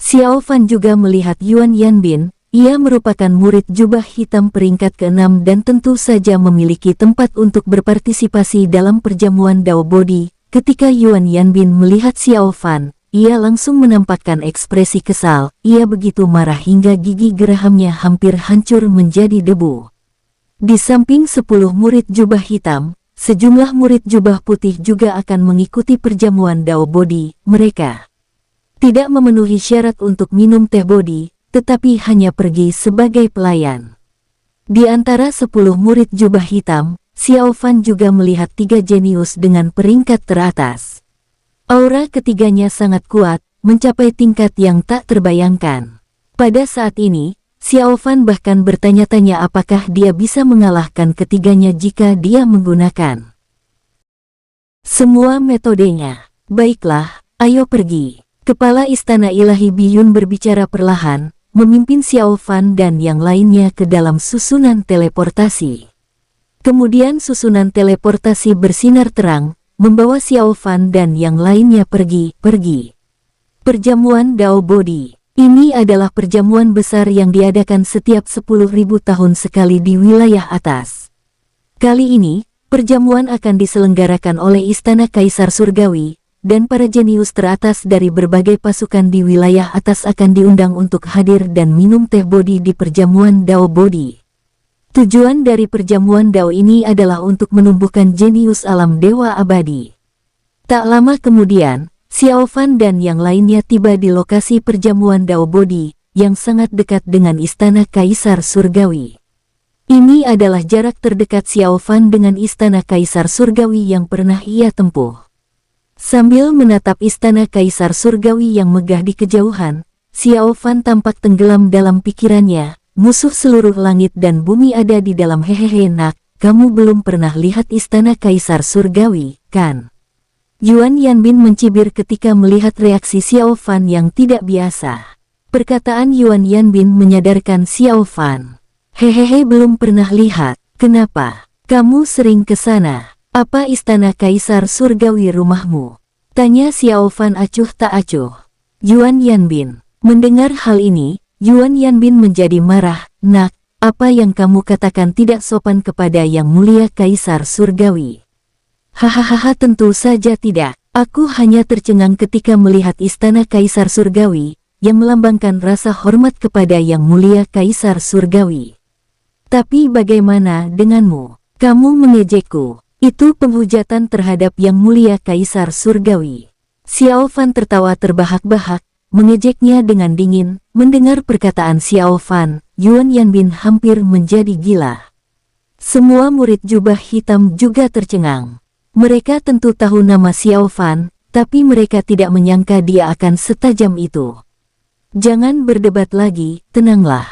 Xiao Fan juga melihat Yuan Yanbin, ia merupakan murid jubah hitam peringkat ke-6 dan tentu saja memiliki tempat untuk berpartisipasi dalam perjamuan Dao Body. Ketika Yuan Yanbin melihat Xiao Fan, ia langsung menampakkan ekspresi kesal, ia begitu marah hingga gigi gerahamnya hampir hancur menjadi debu. Di samping 10 murid jubah hitam, sejumlah murid jubah putih juga akan mengikuti perjamuan Dao Body. Mereka tidak memenuhi syarat untuk minum teh body, tetapi hanya pergi sebagai pelayan. Di antara 10 murid jubah hitam, Xiao Fan juga melihat 3 jenius dengan peringkat teratas. Aura ketiganya sangat kuat, mencapai tingkat yang tak terbayangkan. Pada saat ini, Xiao Fan bahkan bertanya-tanya apakah dia bisa mengalahkan ketiganya jika dia menggunakan semua metodenya. Baiklah, ayo pergi. Kepala Istana Ilahi Biyun berbicara perlahan, memimpin Xiao Fan dan yang lainnya ke dalam susunan teleportasi. Kemudian susunan teleportasi bersinar terang, membawa Xiao Fan dan yang lainnya pergi. Perjamuan Dao Body. Ini adalah perjamuan besar yang diadakan setiap 10.000 tahun sekali di wilayah atas. Kali ini, perjamuan akan diselenggarakan oleh Istana Kaisar Surgawi, dan para jenius teratas dari berbagai pasukan di wilayah atas akan diundang untuk hadir dan minum teh body di perjamuan Dao Body. Tujuan dari perjamuan Dao ini adalah untuk menumbuhkan jenius alam dewa abadi. Tak lama kemudian, Xiao Fan dan yang lainnya tiba di lokasi perjamuan Dao Body, yang sangat dekat dengan Istana Kaisar Surgawi. Ini adalah jarak terdekat Xiao Fan dengan Istana Kaisar Surgawi yang pernah ia tempuh. Sambil menatap Istana Kaisar Surgawi yang megah di kejauhan, Xiao Fan tampak tenggelam dalam pikirannya. Musuh seluruh langit dan bumi ada di dalam. Hehehe nak, kamu belum pernah lihat Istana Kaisar Surgawi, kan? Yuan Yanbin mencibir ketika melihat reaksi Xiao Fan yang tidak biasa. Perkataan Yuan Yanbin menyadarkan Xiao Fan. Hehehe belum pernah lihat, kenapa? Kamu sering ke sana. Apa Istana Kaisar Surgawi rumahmu? Tanya Xiao Fan acuh tak acuh. Yuan Yanbin. Mendengar hal ini, Yuan Yanbin menjadi marah. Nak, apa yang kamu katakan tidak sopan kepada Yang Mulia Kaisar Surgawi. Hahaha tentu saja tidak. Aku hanya tercengang ketika melihat Istana Kaisar Surgawi, yang melambangkan rasa hormat kepada Yang Mulia Kaisar Surgawi. Tapi bagaimana denganmu? Kamu mengejekku. Itu penghujatan terhadap Yang Mulia Kaisar Surgawi. Xiao Fan tertawa terbahak-bahak, mengejeknya dengan dingin. Mendengar perkataan Xiao Fan, Yuan Yanbin hampir menjadi gila. Semua murid jubah hitam juga tercengang. Mereka tentu tahu nama Xiao Fan, tapi mereka tidak menyangka dia akan setajam itu. Jangan berdebat lagi, tenanglah.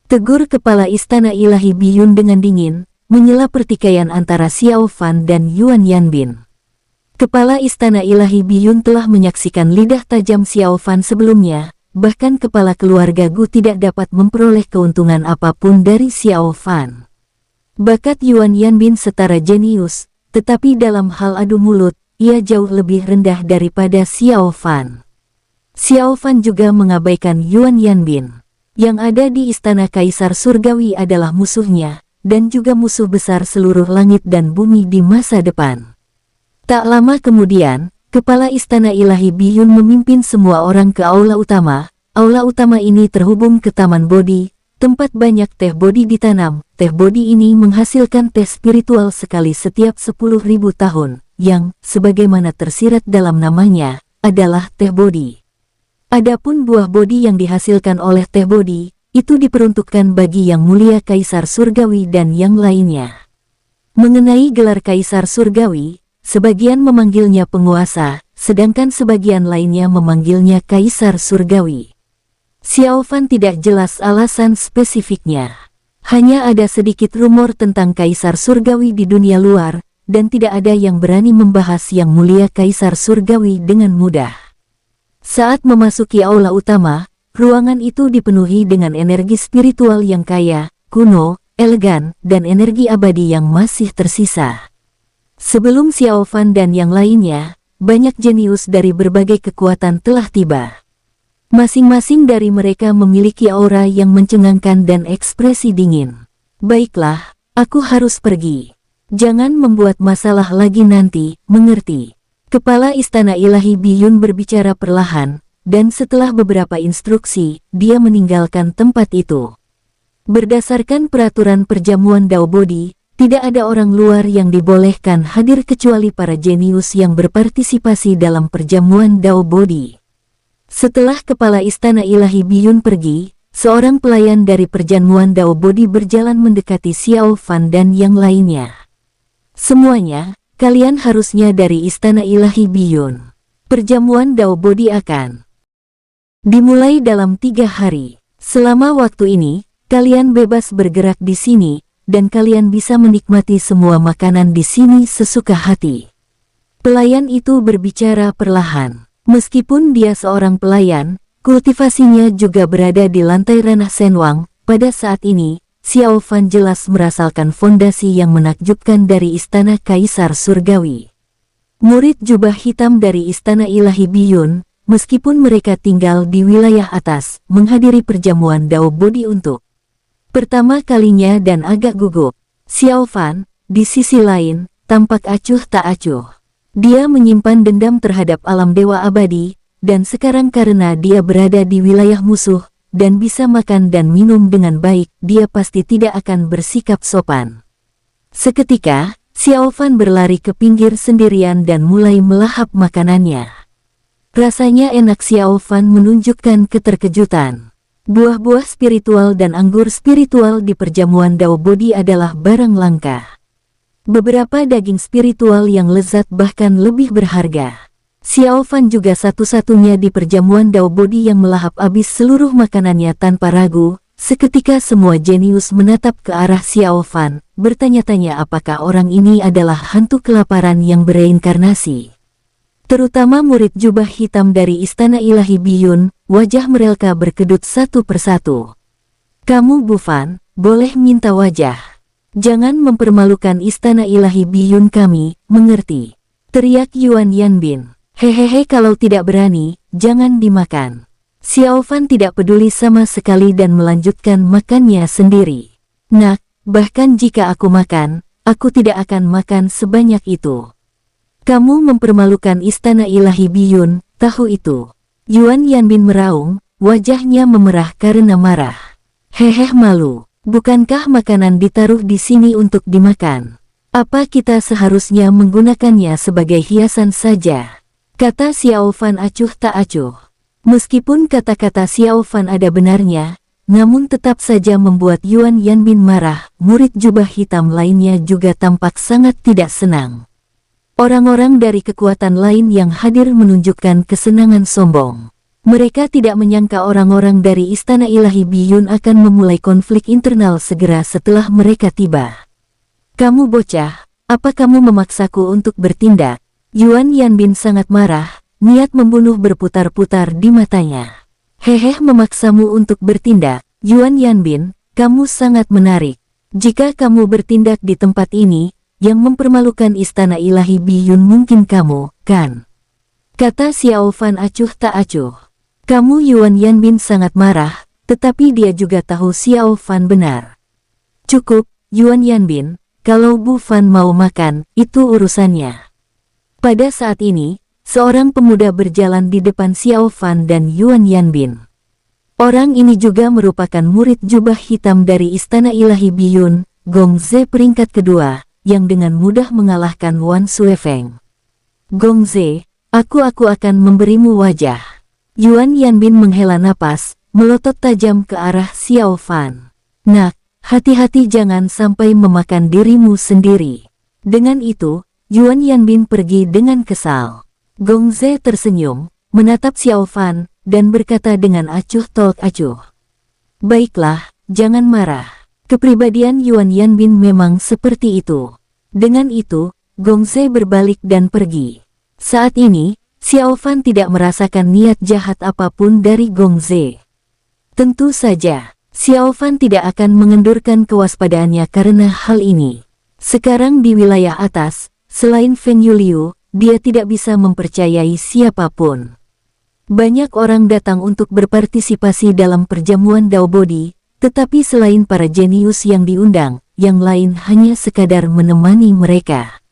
Tegur kepala Istana Ilahi Biyun dengan dingin, menyela pertikaian antara Xiao Fan dan Yuan Yanbin. Kepala Istana Ilahi Biyun telah menyaksikan lidah tajam Xiao Fan sebelumnya, bahkan kepala keluarga Gu tidak dapat memperoleh keuntungan apapun dari Xiao Fan. Bakat Yuan Yanbin setara jenius, tetapi dalam hal adu mulut, ia jauh lebih rendah daripada Xiao Fan. Xiao Fan juga mengabaikan Yuan Yanbin. Yang ada di Istana Kaisar Surgawi adalah musuhnya, dan juga musuh besar seluruh langit dan bumi di masa depan. Tak lama kemudian, Kepala Istana Ilahi Biyun memimpin semua orang ke aula utama. Aula utama ini terhubung ke Taman Bodhi, tempat banyak teh bodhi ditanam. Teh bodhi ini menghasilkan teh spiritual sekali setiap 10.000 tahun, yang, sebagaimana tersirat dalam namanya, adalah teh bodhi. Adapun buah bodhi yang dihasilkan oleh teh bodhi, itu diperuntukkan bagi Yang Mulia Kaisar Surgawi dan yang lainnya. Mengenai gelar Kaisar Surgawi, sebagian memanggilnya penguasa, sedangkan sebagian lainnya memanggilnya Kaisar Surgawi. Xiao Fan tidak jelas alasan spesifiknya. Hanya ada sedikit rumor tentang Kaisar Surgawi di dunia luar, dan tidak ada yang berani membahas Yang Mulia Kaisar Surgawi dengan mudah. Saat memasuki aula utama, ruangan itu dipenuhi dengan energi spiritual yang kaya, kuno, elegan, dan energi abadi yang masih tersisa. Sebelum Xiao Fan dan yang lainnya, banyak jenius dari berbagai kekuatan telah tiba. Masing-masing dari mereka memiliki aura yang mencengangkan dan ekspresi dingin. Baiklah, aku harus pergi. Jangan membuat masalah lagi nanti, mengerti? Kepala Istana Ilahi Biyun berbicara perlahan, dan setelah beberapa instruksi, dia meninggalkan tempat itu. Berdasarkan peraturan perjamuan Dao Bodhi, tidak ada orang luar yang dibolehkan hadir kecuali para jenius yang berpartisipasi dalam perjamuan Dao Bodhi. Setelah Kepala Istana Ilahi Biyun pergi, seorang pelayan dari perjamuan Dao Bodhi berjalan mendekati Xiao Fan dan yang lainnya. Semuanya, kalian harusnya dari Istana Ilahi Biyun. Perjamuan Dao Bodhi akan dimulai dalam 3 hari. Selama waktu ini, kalian bebas bergerak di sini, dan kalian bisa menikmati semua makanan di sini sesuka hati. Pelayan itu berbicara perlahan. Meskipun dia seorang pelayan, kultivasinya juga berada di lantai ranah Senwang. Pada saat ini, Xiao Fan jelas merasakan fondasi yang menakjubkan dari Istana Kaisar Surgawi. Murid jubah hitam dari Istana Ilahi Biyun, meskipun mereka tinggal di wilayah atas, menghadiri perjamuan Dao Bodhi untuk pertama kalinya dan agak gugup. Xiao Fan, di sisi lain, tampak acuh tak acuh. Dia menyimpan dendam terhadap alam dewa abadi, dan sekarang karena dia berada di wilayah musuh, dan bisa makan dan minum dengan baik, dia pasti tidak akan bersikap sopan. Seketika, Xiao Fan berlari ke pinggir sendirian dan mulai melahap makanannya. Rasanya enak. Xiao Fan menunjukkan keterkejutan. Buah-buah spiritual dan anggur spiritual di perjamuan Dao Bodhi adalah barang langka. Beberapa daging spiritual yang lezat bahkan lebih berharga. Xiao Fan juga satu-satunya di perjamuan Dao Bodhi yang melahap habis seluruh makanannya tanpa ragu. Seketika semua jenius menatap ke arah Xiao Fan, bertanya-tanya apakah orang ini adalah hantu kelaparan yang bereinkarnasi. Terutama murid jubah hitam dari Istana Ilahi Biyun, wajah mereka berkedut satu persatu. Kamu Bufan, boleh minta wajah. Jangan mempermalukan Istana Ilahi Biyun kami, mengerti? Teriak Yuan Yanbin. Hehehe, kalau tidak berani, jangan dimakan. Xiao Fan tidak peduli sama sekali dan melanjutkan makannya sendiri. Nak, bahkan jika aku makan, aku tidak akan makan sebanyak itu. Kamu mempermalukan Istana Ilahi Biyun, tahu itu? Yuan Yanbin meraung, wajahnya memerah karena marah. Hehe, malu. Bukankah makanan ditaruh di sini untuk dimakan? Apa kita seharusnya menggunakannya sebagai hiasan saja? Kata Xiao Fan acuh tak acuh. Meskipun kata-kata Xiao Fan ada benarnya, namun tetap saja membuat Yuan Yanbin marah. Murid jubah hitam lainnya juga tampak sangat tidak senang. Orang-orang dari kekuatan lain yang hadir menunjukkan kesenangan sombong. Mereka tidak menyangka orang-orang dari Istana Ilahi Biyun akan memulai konflik internal segera setelah mereka tiba. "Kamu bocah, apa kamu memaksaku untuk bertindak?" Yuan Yanbin sangat marah, niat membunuh berputar-putar di matanya. "Hehe, memaksamu untuk bertindak, Yuan Yanbin, kamu sangat menarik. Jika kamu bertindak di tempat ini, yang mempermalukan Istana Ilahi Biyun mungkin kamu, kan?" kata Xiao Fan acuh tak acuh. Kamu Yuan Yanbin sangat marah, tetapi dia juga tahu Xiao Fan benar. "Cukup, Yuan Yanbin, kalau Bu Fan mau makan, itu urusannya." Pada saat ini, seorang pemuda berjalan di depan Xiao Fan dan Yuan Yanbin. Orang ini juga merupakan murid jubah hitam dari Istana Ilahi Biyun, Gong Ze peringkat kedua, yang dengan mudah mengalahkan Wan Suefeng. "Gong Ze, aku akan memberimu wajah." Yuan Yanbin menghela napas, melotot tajam ke arah Xiao Fan. "Nak, hati-hati jangan sampai memakan dirimu sendiri." Dengan itu, Yuan Yanbin pergi dengan kesal. Gong Ze tersenyum, menatap Xiao Fan, dan berkata dengan acuh tak acuh. "Baiklah, jangan marah. Kepribadian Yuan Yanbin memang seperti itu." Dengan itu, Gong Ze berbalik dan pergi. Saat ini, Xiao Fan tidak merasakan niat jahat apapun dari Gong Ze. Tentu saja, Xiao Fan tidak akan mengendurkan kewaspadaannya karena hal ini. Sekarang di wilayah atas, selain Feng Yuliu, dia tidak bisa mempercayai siapapun. Banyak orang datang untuk berpartisipasi dalam perjamuan Dao Bodi, tetapi selain para jenius yang diundang, yang lain hanya sekadar menemani mereka.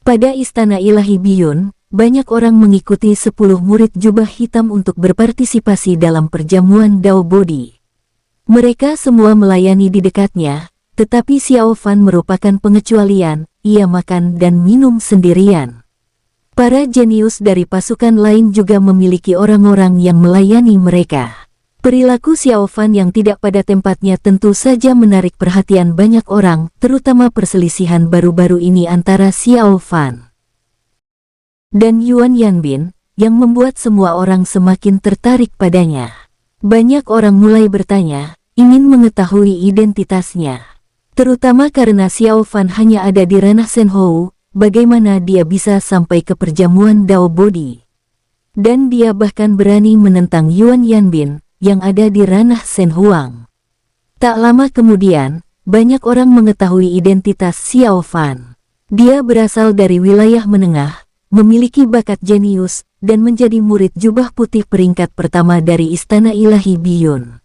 Pada Istana Ilahi Biyun, banyak orang mengikuti 10 murid jubah hitam untuk berpartisipasi dalam perjamuan Dao Bodi. Mereka semua melayani di dekatnya, tetapi Xiao Fan merupakan pengecualian, ia makan dan minum sendirian. Para jenius dari pasukan lain juga memiliki orang-orang yang melayani mereka. Perilaku Xiao Fan yang tidak pada tempatnya tentu saja menarik perhatian banyak orang, terutama perselisihan baru-baru ini antara Xiao Fan dan Yuan Yanbin, yang membuat semua orang semakin tertarik padanya. Banyak orang mulai bertanya, ingin mengetahui identitasnya. Terutama karena Xiao Fan hanya ada di ranah Senhou, bagaimana dia bisa sampai ke perjamuan Dao Bodi. Dan dia bahkan berani menentang Yuan Yanbin, yang ada di ranah Senhuang. Tak lama kemudian, banyak orang mengetahui identitas Xiao Fan. Dia berasal dari wilayah menengah, memiliki bakat jenius, dan menjadi murid jubah putih peringkat pertama dari Istana Ilahi Biyun.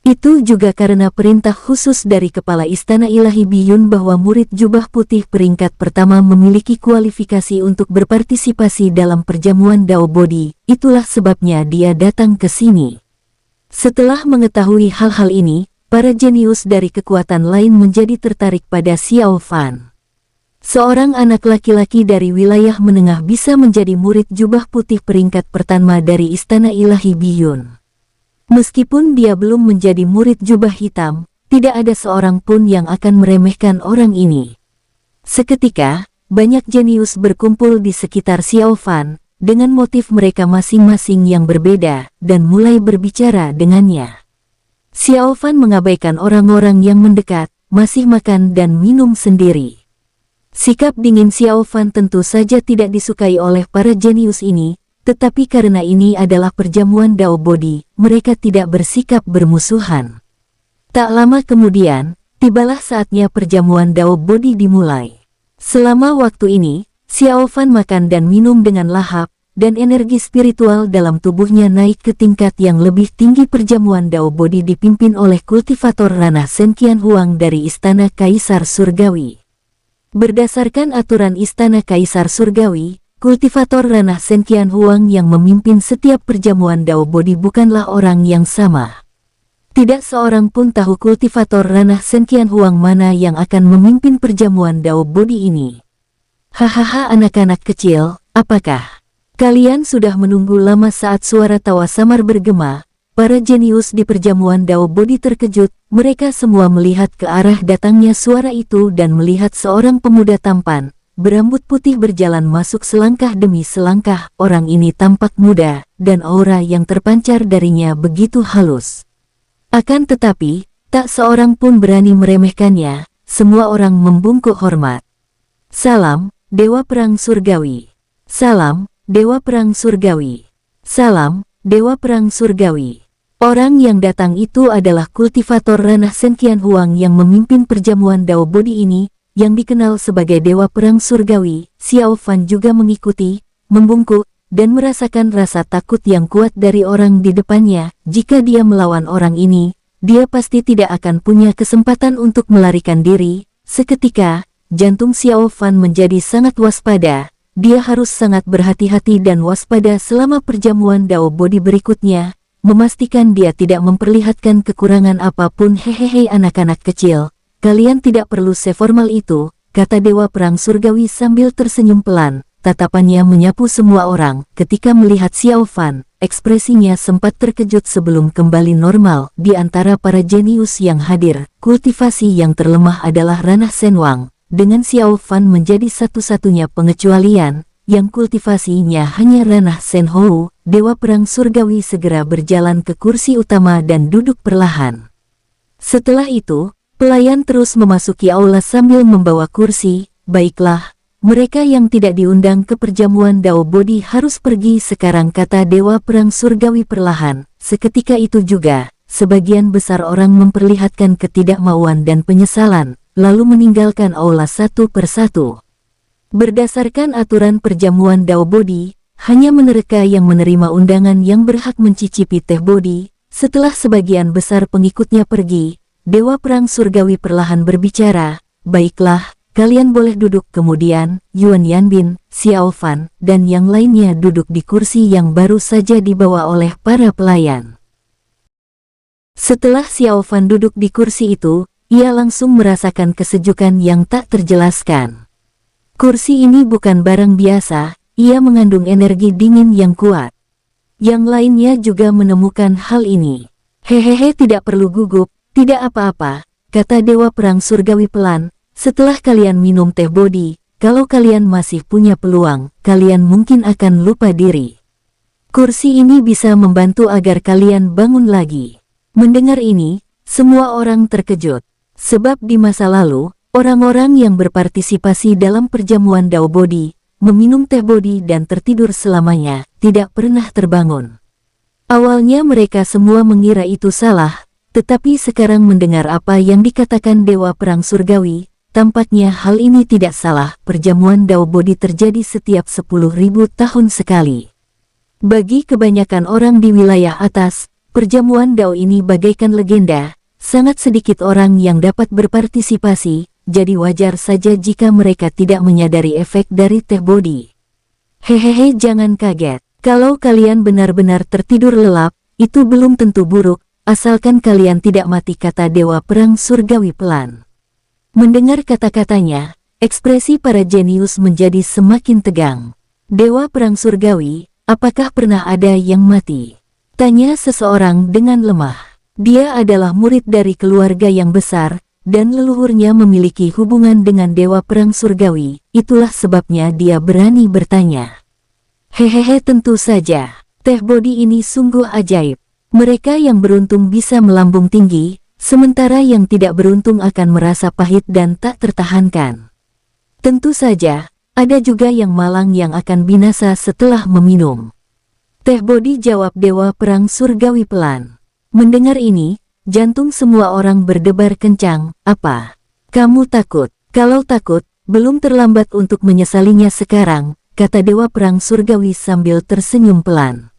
Itu juga karena perintah khusus dari Kepala Istana Ilahi Biyun bahwa murid jubah putih peringkat pertama memiliki kualifikasi untuk berpartisipasi dalam perjamuan Dao Bodi, itulah sebabnya dia datang ke sini. Setelah mengetahui hal-hal ini, para jenius dari kekuatan lain menjadi tertarik pada Xiao Fan. Seorang anak laki-laki dari wilayah menengah bisa menjadi murid jubah putih peringkat pertama dari Istana Ilahi Biyun. Meskipun dia belum menjadi murid jubah hitam, tidak ada seorang pun yang akan meremehkan orang ini. Seketika, banyak jenius berkumpul di sekitar Xiao Fan, dengan motif mereka masing-masing yang berbeda, dan mulai berbicara dengannya. Xiao Fan mengabaikan orang-orang yang mendekat, masih makan dan minum sendiri. Sikap dingin Xiao Fan tentu saja tidak disukai oleh para jenius ini, tetapi karena ini adalah perjamuan Dao Bodi, mereka tidak bersikap bermusuhan. Tak lama kemudian, tibalah saatnya perjamuan Dao Bodi dimulai. Selama waktu ini, Xiao Fan makan dan minum dengan lahap, dan energi spiritual dalam tubuhnya naik ke tingkat yang lebih tinggi. Perjamuan Dao Bodi dipimpin oleh kultivator ranah Senqian Huang dari Istana Kaisar Surgawi. Berdasarkan aturan Istana Kaisar Surgawi, kultivator ranah Senqian Huang yang memimpin setiap perjamuan Dao Bodi bukanlah orang yang sama. Tidak seorang pun tahu kultivator ranah Senqian Huang mana yang akan memimpin perjamuan Dao Bodi ini. Hahaha anak-anak kecil, apakah kalian sudah menunggu lama? Saat suara tawa samar bergema, para jenius di perjamuan Dao Bodi terkejut. Mereka semua melihat ke arah datangnya suara itu dan melihat seorang pemuda tampan, berambut putih berjalan masuk selangkah demi selangkah. Orang ini tampak muda, dan aura yang terpancar darinya begitu halus. Akan tetapi, tak seorang pun berani meremehkannya. Semua orang membungkuk hormat. Salam, Dewa Perang Surgawi. Salam, Dewa Perang Surgawi. Salam, Dewa Perang Surgawi. Orang yang datang itu adalah kultivator ranah Senqian Huang yang memimpin perjamuan Dao Bodi ini, yang dikenal sebagai Dewa Perang Surgawi. Xiao Fan juga mengikuti, membungkuk, dan merasakan rasa takut yang kuat dari orang di depannya. Jika dia melawan orang ini, dia pasti tidak akan punya kesempatan untuk melarikan diri. Seketika, jantung Xiao Fan menjadi sangat waspada. Dia harus sangat berhati-hati dan waspada selama perjamuan Dao Bodi berikutnya, memastikan dia tidak memperlihatkan kekurangan apapun. Hehehe anak-anak kecil, kalian tidak perlu seformal itu, kata Dewa Perang Surgawi sambil tersenyum pelan. Tatapannya menyapu semua orang. Ketika melihat Xiao Fan, ekspresinya sempat terkejut sebelum kembali normal. Di antara para jenius yang hadir, kultivasi yang terlemah adalah ranah Senwang. Dengan Xiao Fan menjadi satu-satunya pengecualian, yang kultivasinya hanya ranah Senhou, Dewa Perang Surgawi segera berjalan ke kursi utama dan duduk perlahan. Setelah itu, pelayan terus memasuki aula sambil membawa kursi. Baiklah, mereka yang tidak diundang ke perjamuan Dao Bodi harus pergi sekarang, kata Dewa Perang Surgawi perlahan. Seketika itu juga, sebagian besar orang memperlihatkan ketidakmauan dan penyesalan, lalu meninggalkan aula satu persatu. Berdasarkan aturan perjamuan Dao Bodi, hanya mereka yang menerima undangan yang berhak mencicipi teh bodi. Setelah sebagian besar pengikutnya pergi, Dewa Perang Surgawi perlahan berbicara, baiklah, kalian boleh duduk. Kemudian, Yuan Yanbin, Xiao Fan, dan yang lainnya duduk di kursi yang baru saja dibawa oleh para pelayan. Setelah Xiao Fan duduk di kursi itu, ia langsung merasakan kesejukan yang tak terjelaskan. Kursi ini bukan barang biasa, ia mengandung energi dingin yang kuat. Yang lainnya juga menemukan hal ini. Hehehe tidak perlu gugup, tidak apa-apa, kata Dewa Perang Surgawi pelan. Setelah kalian minum teh bodi, kalau kalian masih punya peluang, kalian mungkin akan lupa diri. Kursi ini bisa membantu agar kalian bangun lagi. Mendengar ini, semua orang terkejut. Sebab di masa lalu, orang-orang yang berpartisipasi dalam perjamuan Dao Bodi, meminum teh bodi dan tertidur selamanya, tidak pernah terbangun. Awalnya mereka semua mengira itu salah, tetapi sekarang mendengar apa yang dikatakan Dewa Perang Surgawi, tampaknya hal ini tidak salah. Perjamuan Dao Bodi terjadi setiap 10.000 tahun sekali. Bagi kebanyakan orang di wilayah atas, perjamuan Dao ini bagaikan legenda. Sangat sedikit orang yang dapat berpartisipasi, jadi wajar saja jika mereka tidak menyadari efek dari teh bodi. Hehehe jangan kaget, kalau kalian benar-benar tertidur lelap, itu belum tentu buruk, asalkan kalian tidak mati, kata Dewa Perang Surgawi pelan. Mendengar kata-katanya, ekspresi para jenius menjadi semakin tegang. Dewa Perang Surgawi, apakah pernah ada yang mati? Tanya seseorang dengan lemah. Dia adalah murid dari keluarga yang besar, dan leluhurnya memiliki hubungan dengan Dewa Perang Surgawi. Itulah sebabnya dia berani bertanya. Hehehe tentu saja, teh bodi ini sungguh ajaib. Mereka yang beruntung bisa melambung tinggi, sementara yang tidak beruntung akan merasa pahit dan tak tertahankan. Tentu saja, ada juga yang malang yang akan binasa setelah meminum teh bodi, jawab Dewa Perang Surgawi pelan. Mendengar ini, jantung semua orang berdebar kencang. Apa? Kamu takut? Kalau takut, belum terlambat untuk menyesalinya sekarang, kata Dewa Perang Surgawi sambil tersenyum pelan.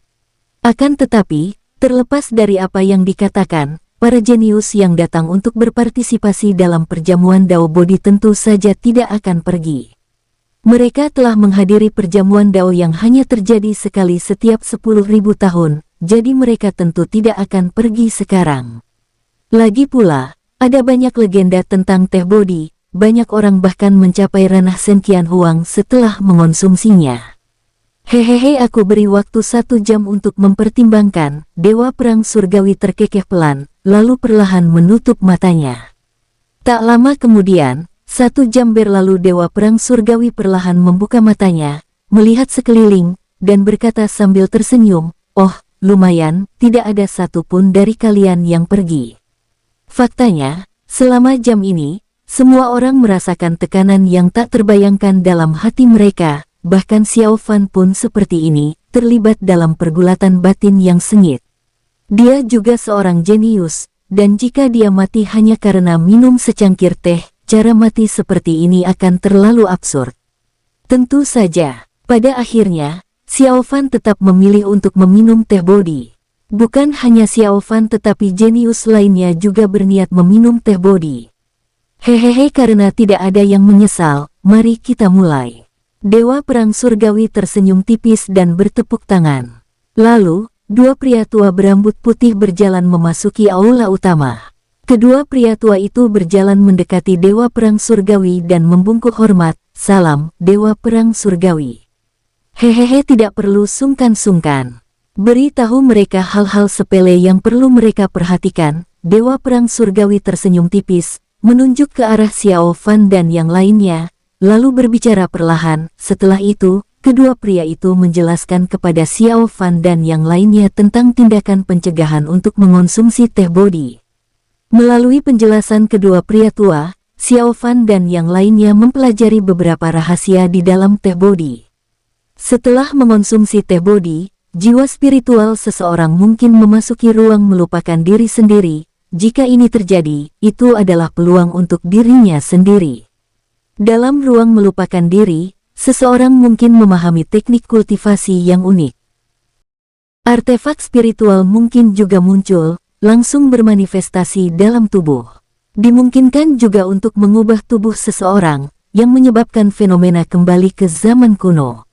Akan tetapi, terlepas dari apa yang dikatakan, para jenius yang datang untuk berpartisipasi dalam perjamuan Dao Bodi tentu saja tidak akan pergi. Mereka telah menghadiri perjamuan Dao yang hanya terjadi sekali setiap 10.000 tahun, jadi mereka tentu tidak akan pergi sekarang. Lagi pula, ada banyak legenda tentang teh bodi, banyak orang bahkan mencapai ranah Senqian Huang setelah mengonsumsinya. Hehehe, aku beri waktu 1 jam untuk mempertimbangkan. Dewa Perang Surgawi terkekeh pelan, lalu perlahan menutup matanya. Tak lama kemudian, 1 jam berlalu. Dewa Perang Surgawi perlahan membuka matanya, melihat sekeliling, dan berkata sambil tersenyum, "Oh, lumayan, tidak ada satupun dari kalian yang pergi." Faktanya, selama jam ini, semua orang merasakan tekanan yang tak terbayangkan dalam hati mereka. Bahkan Xiao Fan pun seperti ini, terlibat dalam pergulatan batin yang sengit. Dia juga seorang jenius, dan jika dia mati hanya karena minum secangkir teh, cara mati seperti ini akan terlalu absurd. Tentu saja, pada akhirnya, Xiao Fan tetap memilih untuk meminum teh bodi. Bukan hanya Xiao Fan tetapi jenius lainnya juga berniat meminum teh bodi. Hehehe, karena tidak ada yang menyesal, mari kita mulai. Dewa Perang Surgawi tersenyum tipis dan bertepuk tangan. Lalu, 2 pria tua berambut putih berjalan memasuki aula utama. Kedua pria tua itu berjalan mendekati Dewa Perang Surgawi dan membungkuk hormat, "Salam, Dewa Perang Surgawi." Hehehe, tidak perlu sungkan-sungkan. Beritahu mereka hal-hal sepele yang perlu mereka perhatikan. Dewa Perang Surgawi tersenyum tipis, menunjuk ke arah Xiao Fan dan yang lainnya, lalu berbicara perlahan. Setelah itu, kedua pria itu menjelaskan kepada Xiao Fan dan yang lainnya tentang tindakan pencegahan untuk mengonsumsi teh bodi. Melalui penjelasan kedua pria tua, Xiao Fan dan yang lainnya mempelajari beberapa rahasia di dalam teh bodi. Setelah mengonsumsi teh bodi, jiwa spiritual seseorang mungkin memasuki ruang melupakan diri sendiri. Jika ini terjadi, itu adalah peluang untuk dirinya sendiri. Dalam ruang melupakan diri, seseorang mungkin memahami teknik kultivasi yang unik. Artefak spiritual mungkin juga muncul, langsung bermanifestasi dalam tubuh. Dimungkinkan juga untuk mengubah tubuh seseorang, yang menyebabkan fenomena kembali ke zaman kuno.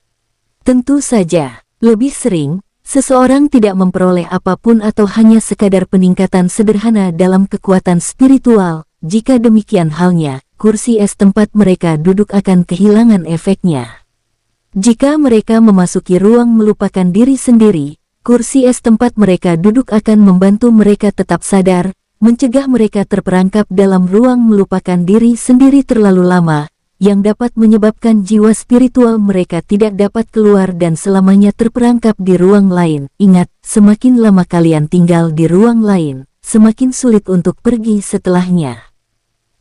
Tentu saja, lebih sering, seseorang tidak memperoleh apapun atau hanya sekadar peningkatan sederhana dalam kekuatan spiritual. Jika demikian halnya, kursi es tempat mereka duduk akan kehilangan efeknya. Jika mereka memasuki ruang melupakan diri sendiri, kursi es tempat mereka duduk akan membantu mereka tetap sadar, mencegah mereka terperangkap dalam ruang melupakan diri sendiri terlalu lama, yang dapat menyebabkan jiwa spiritual mereka tidak dapat keluar dan selamanya terperangkap di ruang lain. Ingat, semakin lama kalian tinggal di ruang lain, semakin sulit untuk pergi setelahnya.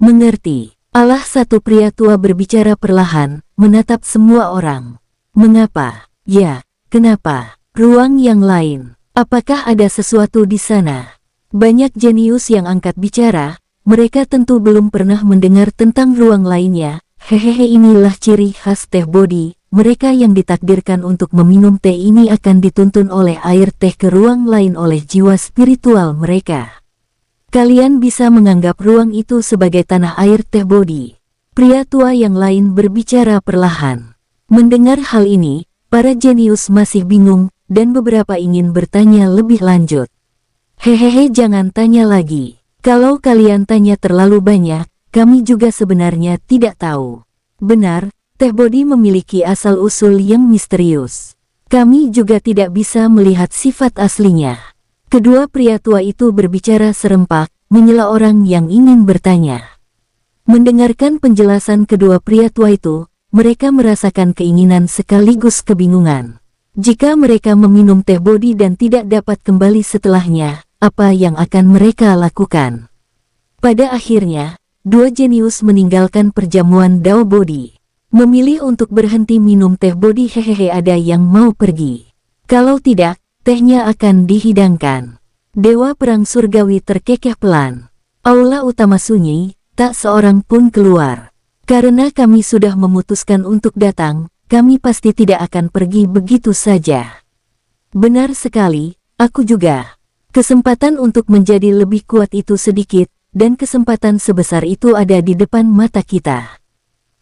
Mengerti? Allah, satu pria tua berbicara perlahan, menatap semua orang. Mengapa? Ya, kenapa? Ruang yang lain. Apakah ada sesuatu di sana? Banyak jenius yang angkat bicara, mereka tentu belum pernah mendengar tentang ruang lainnya. Hehehe, inilah ciri khas teh bodi. Mereka yang ditakdirkan untuk meminum teh ini akan dituntun oleh air teh ke ruang lain oleh jiwa spiritual mereka. Kalian bisa menganggap ruang itu sebagai tanah air teh bodi. Pria tua yang lain berbicara perlahan. Mendengar hal ini, para jenius masih bingung, dan beberapa ingin bertanya lebih lanjut. Hehehe, jangan tanya lagi. Kalau kalian tanya terlalu banyak, kami juga sebenarnya tidak tahu. Benar, teh bodi memiliki asal-usul yang misterius. Kami juga tidak bisa melihat sifat aslinya. Kedua pria tua itu berbicara serempak, menyela orang yang ingin bertanya. Mendengarkan penjelasan kedua pria tua itu, mereka merasakan keinginan sekaligus kebingungan. Jika mereka meminum teh bodi dan tidak dapat kembali setelahnya, apa yang akan mereka lakukan? Pada akhirnya, 2 jenius meninggalkan perjamuan Dao Bodi. Memilih untuk berhenti minum teh bodi. Hehehe, ada yang mau pergi. Kalau tidak, tehnya akan dihidangkan. Dewa Perang Surgawi terkekeh pelan. Aula utama sunyi, tak seorang pun keluar. Karena kami sudah memutuskan untuk datang, kami pasti tidak akan pergi begitu saja. Benar sekali, aku juga. Kesempatan untuk menjadi lebih kuat itu sedikit, dan kesempatan sebesar itu ada di depan mata kita.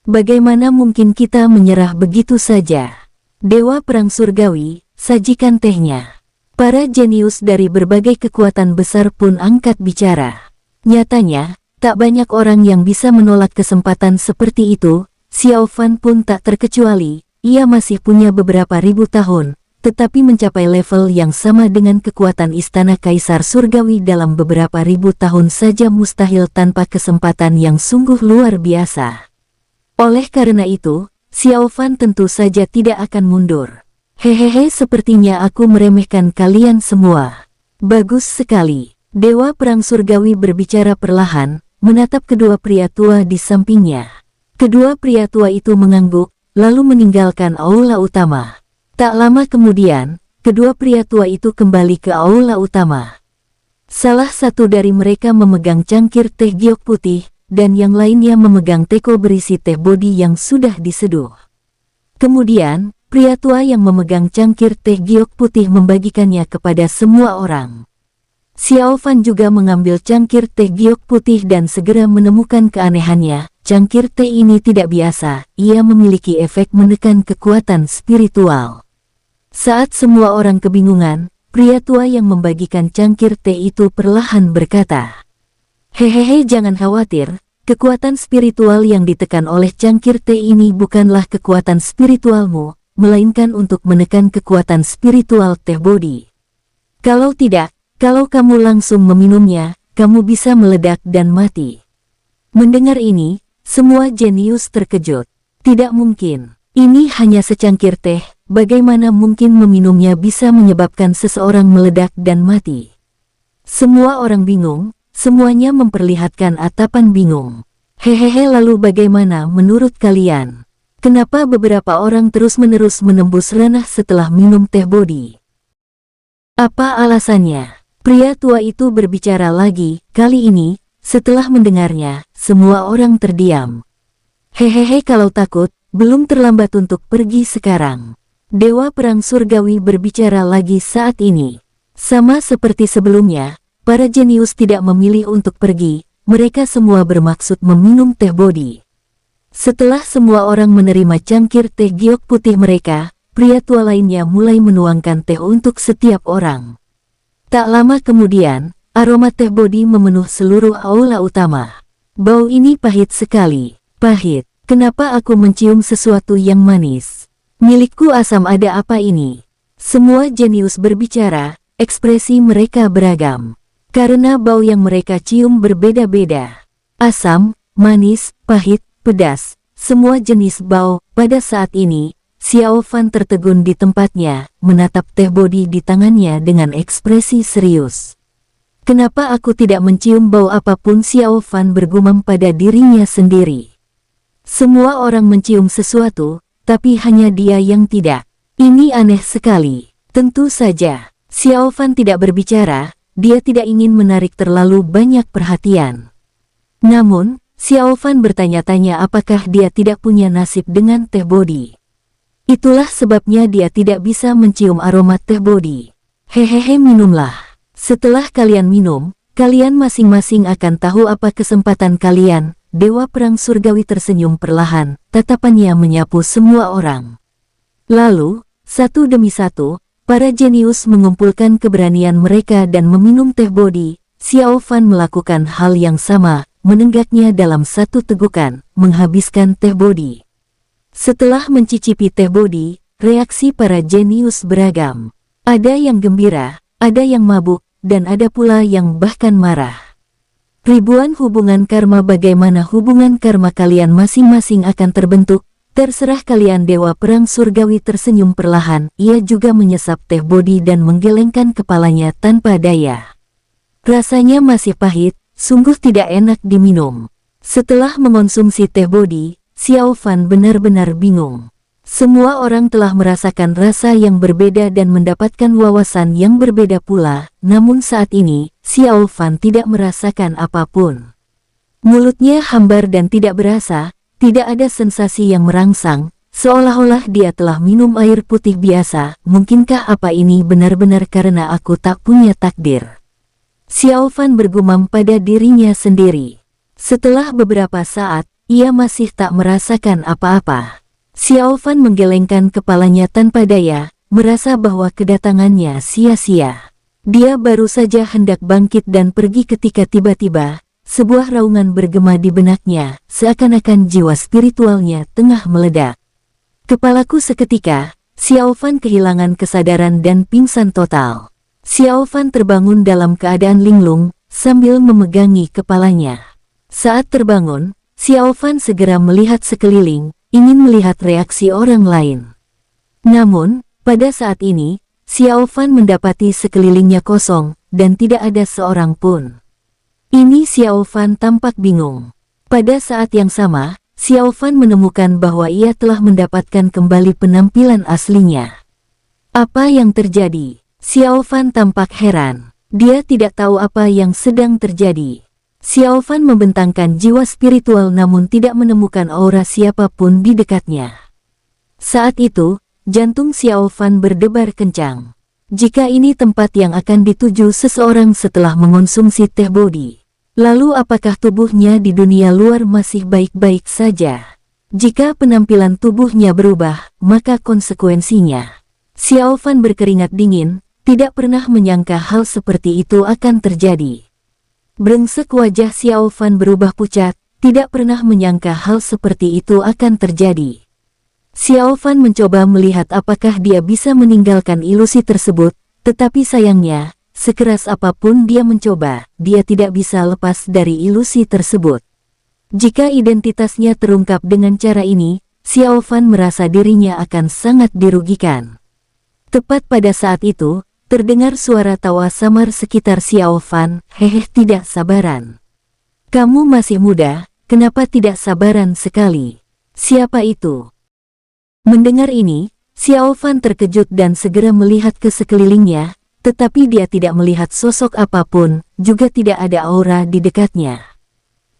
Bagaimana mungkin kita menyerah begitu saja? Dewa Perang Surgawi, sajikan tehnya. Para jenius dari berbagai kekuatan besar pun angkat bicara. Nyatanya, tak banyak orang yang bisa menolak kesempatan seperti itu. Xiao Fan pun tak terkecuali. ia masih punya beberapa ribu tahun, tetapi mencapai level yang sama dengan kekuatan istana kaisar surgawi dalam beberapa ribu tahun saja mustahil tanpa kesempatan yang sungguh luar biasa. Oleh karena itu, Xiao Fan tentu saja tidak akan mundur. Hehehe, sepertinya aku meremehkan kalian semua. Bagus sekali. Dewa Perang Surgawi berbicara perlahan, menatap kedua pria tua di sampingnya. Kedua pria tua itu mengangguk, lalu meninggalkan aula utama. Tak lama kemudian, kedua pria tua itu kembali ke aula utama. Salah satu dari mereka memegang cangkir teh giok putih, dan yang lainnya memegang teko berisi teh bodi yang sudah diseduh. Kemudian, pria tua yang memegang cangkir teh giok putih membagikannya kepada semua orang. Xiao Fan juga mengambil cangkir teh giok putih dan segera menemukan keanehannya. Cangkir teh ini tidak biasa, ia memiliki efek menekan kekuatan spiritual. Saat semua orang kebingungan, pria tua yang membagikan cangkir teh itu perlahan berkata, "Hehehe, jangan khawatir, kekuatan spiritual yang ditekan oleh cangkir teh ini bukanlah kekuatan spiritualmu, melainkan untuk menekan kekuatan spiritual teh bodi. Kalau tidak, kalau kamu langsung meminumnya, kamu bisa meledak dan mati." Mendengar ini, semua jenius terkejut. Tidak mungkin. Ini hanya secangkir teh, bagaimana mungkin meminumnya bisa menyebabkan seseorang meledak dan mati? Semua orang bingung, semuanya memperlihatkan atapan bingung. Hehehe, lalu bagaimana menurut kalian? Kenapa beberapa orang terus-menerus menembus ranah setelah minum teh bodi? Apa alasannya? Pria tua itu berbicara lagi, kali ini, setelah mendengarnya, semua orang terdiam. Hehehe, kalau takut, belum terlambat untuk pergi sekarang. Dewa Perang Surgawi berbicara lagi saat ini. Sama seperti sebelumnya, para jenius tidak memilih untuk pergi, mereka semua bermaksud meminum teh bodi. Setelah semua orang menerima cangkir teh giok putih mereka, pria tua lainnya mulai menuangkan teh untuk setiap orang. Tak lama kemudian, aroma teh bodi memenuhi seluruh aula utama. Bau ini pahit sekali. Pahit. Kenapa aku mencium sesuatu yang manis? Milikku asam, ada apa ini? Semua jenius berbicara, ekspresi mereka beragam. Karena bau yang mereka cium berbeda-beda. Asam, manis, pahit, pedas, semua jenis bau. Pada saat ini, Xiao Fan tertegun di tempatnya, menatap teh bodi di tangannya dengan ekspresi serius. Kenapa aku tidak mencium bau apapun? Xiao Fan bergumam pada dirinya sendiri. Semua orang mencium sesuatu, tapi hanya dia yang tidak. Ini aneh sekali. Tentu saja, Xiao Fan tidak berbicara, dia tidak ingin menarik terlalu banyak perhatian. Namun, Xiao Fan bertanya-tanya apakah dia tidak punya nasib dengan teh bodi. Itulah sebabnya dia tidak bisa mencium aroma teh bodi. Hehehe, minumlah. Setelah kalian minum, kalian masing-masing akan tahu apa kesempatan kalian. Dewa Perang Surgawi tersenyum perlahan, tatapannya menyapu semua orang. Lalu, satu demi satu, para jenius mengumpulkan keberanian mereka dan meminum teh bodi. Xiao Fan melakukan hal yang sama, menenggaknya dalam satu tegukan, menghabiskan teh bodi. Setelah mencicipi teh bodi, reaksi para jenius beragam. Ada yang gembira, ada yang mabuk, dan ada pula yang bahkan marah. Ribuan hubungan karma. Bagaimana hubungan karma kalian masing-masing akan terbentuk? Terserah kalian. Dewa Perang Surgawi tersenyum perlahan, ia juga menyesap teh bodi dan menggelengkan kepalanya tanpa daya. Rasanya masih pahit, sungguh tidak enak diminum. Setelah mengonsumsi teh bodi, Xiao Fan benar-benar bingung. Semua orang telah merasakan rasa yang berbeda dan mendapatkan wawasan yang berbeda pula, namun saat ini, Xiao Fan tidak merasakan apapun. Mulutnya hambar dan tidak berasa, tidak ada sensasi yang merangsang, seolah-olah dia telah minum air putih biasa. Mungkinkah apa ini benar-benar karena aku tak punya takdir? Xiao Fan bergumam pada dirinya sendiri. Setelah beberapa saat, ia masih tak merasakan apa-apa. Xiao Fan menggelengkan kepalanya tanpa daya, merasa bahwa kedatangannya sia-sia. Dia baru saja hendak bangkit dan pergi ketika tiba-tiba, sebuah raungan bergema di benaknya, seakan-akan jiwa spiritualnya tengah meledak. Kepalaku seketika, Xiao Fan kehilangan kesadaran dan pingsan total. Xiao Fan terbangun dalam keadaan linglung, sambil memegangi kepalanya. Saat terbangun, Xiao Fan segera melihat sekeliling, ingin melihat reaksi orang lain. Namun, pada saat ini, Xiao Fan mendapati sekelilingnya kosong, dan tidak ada seorang pun. Ini Xiao Fan tampak bingung. Pada saat yang sama, Xiao Fan menemukan bahwa ia telah mendapatkan kembali penampilan aslinya. Apa yang terjadi? Xiao Fan tampak heran. Dia tidak tahu apa yang sedang terjadi. Xiao Fan membentangkan jiwa spiritual namun tidak menemukan aura siapapun di dekatnya. Saat itu, jantung Xiao Fan berdebar kencang. Jika ini tempat yang akan dituju seseorang setelah mengonsumsi teh bodi, lalu apakah tubuhnya di dunia luar masih baik-baik saja? Jika penampilan tubuhnya berubah, maka konsekuensinya. Xiao Fan berkeringat dingin, tidak pernah menyangka hal seperti itu akan terjadi. Brengsek, wajah Xiao Fan berubah pucat, tidak pernah menyangka hal seperti itu akan terjadi. Xiao Fan mencoba melihat apakah dia bisa meninggalkan ilusi tersebut, tetapi sayangnya, sekeras apapun dia mencoba, dia tidak bisa lepas dari ilusi tersebut. Jika identitasnya terungkap dengan cara ini, Xiao Fan merasa dirinya akan sangat dirugikan. Tepat pada saat itu, terdengar suara tawa samar sekitar Xiao Fan, "Hehe, tidak sabaran. Kamu masih muda, kenapa tidak sabaran sekali? Siapa itu?" Mendengar ini, Xiao Fan terkejut dan segera melihat ke sekelilingnya, tetapi dia tidak melihat sosok apapun, juga tidak ada aura di dekatnya.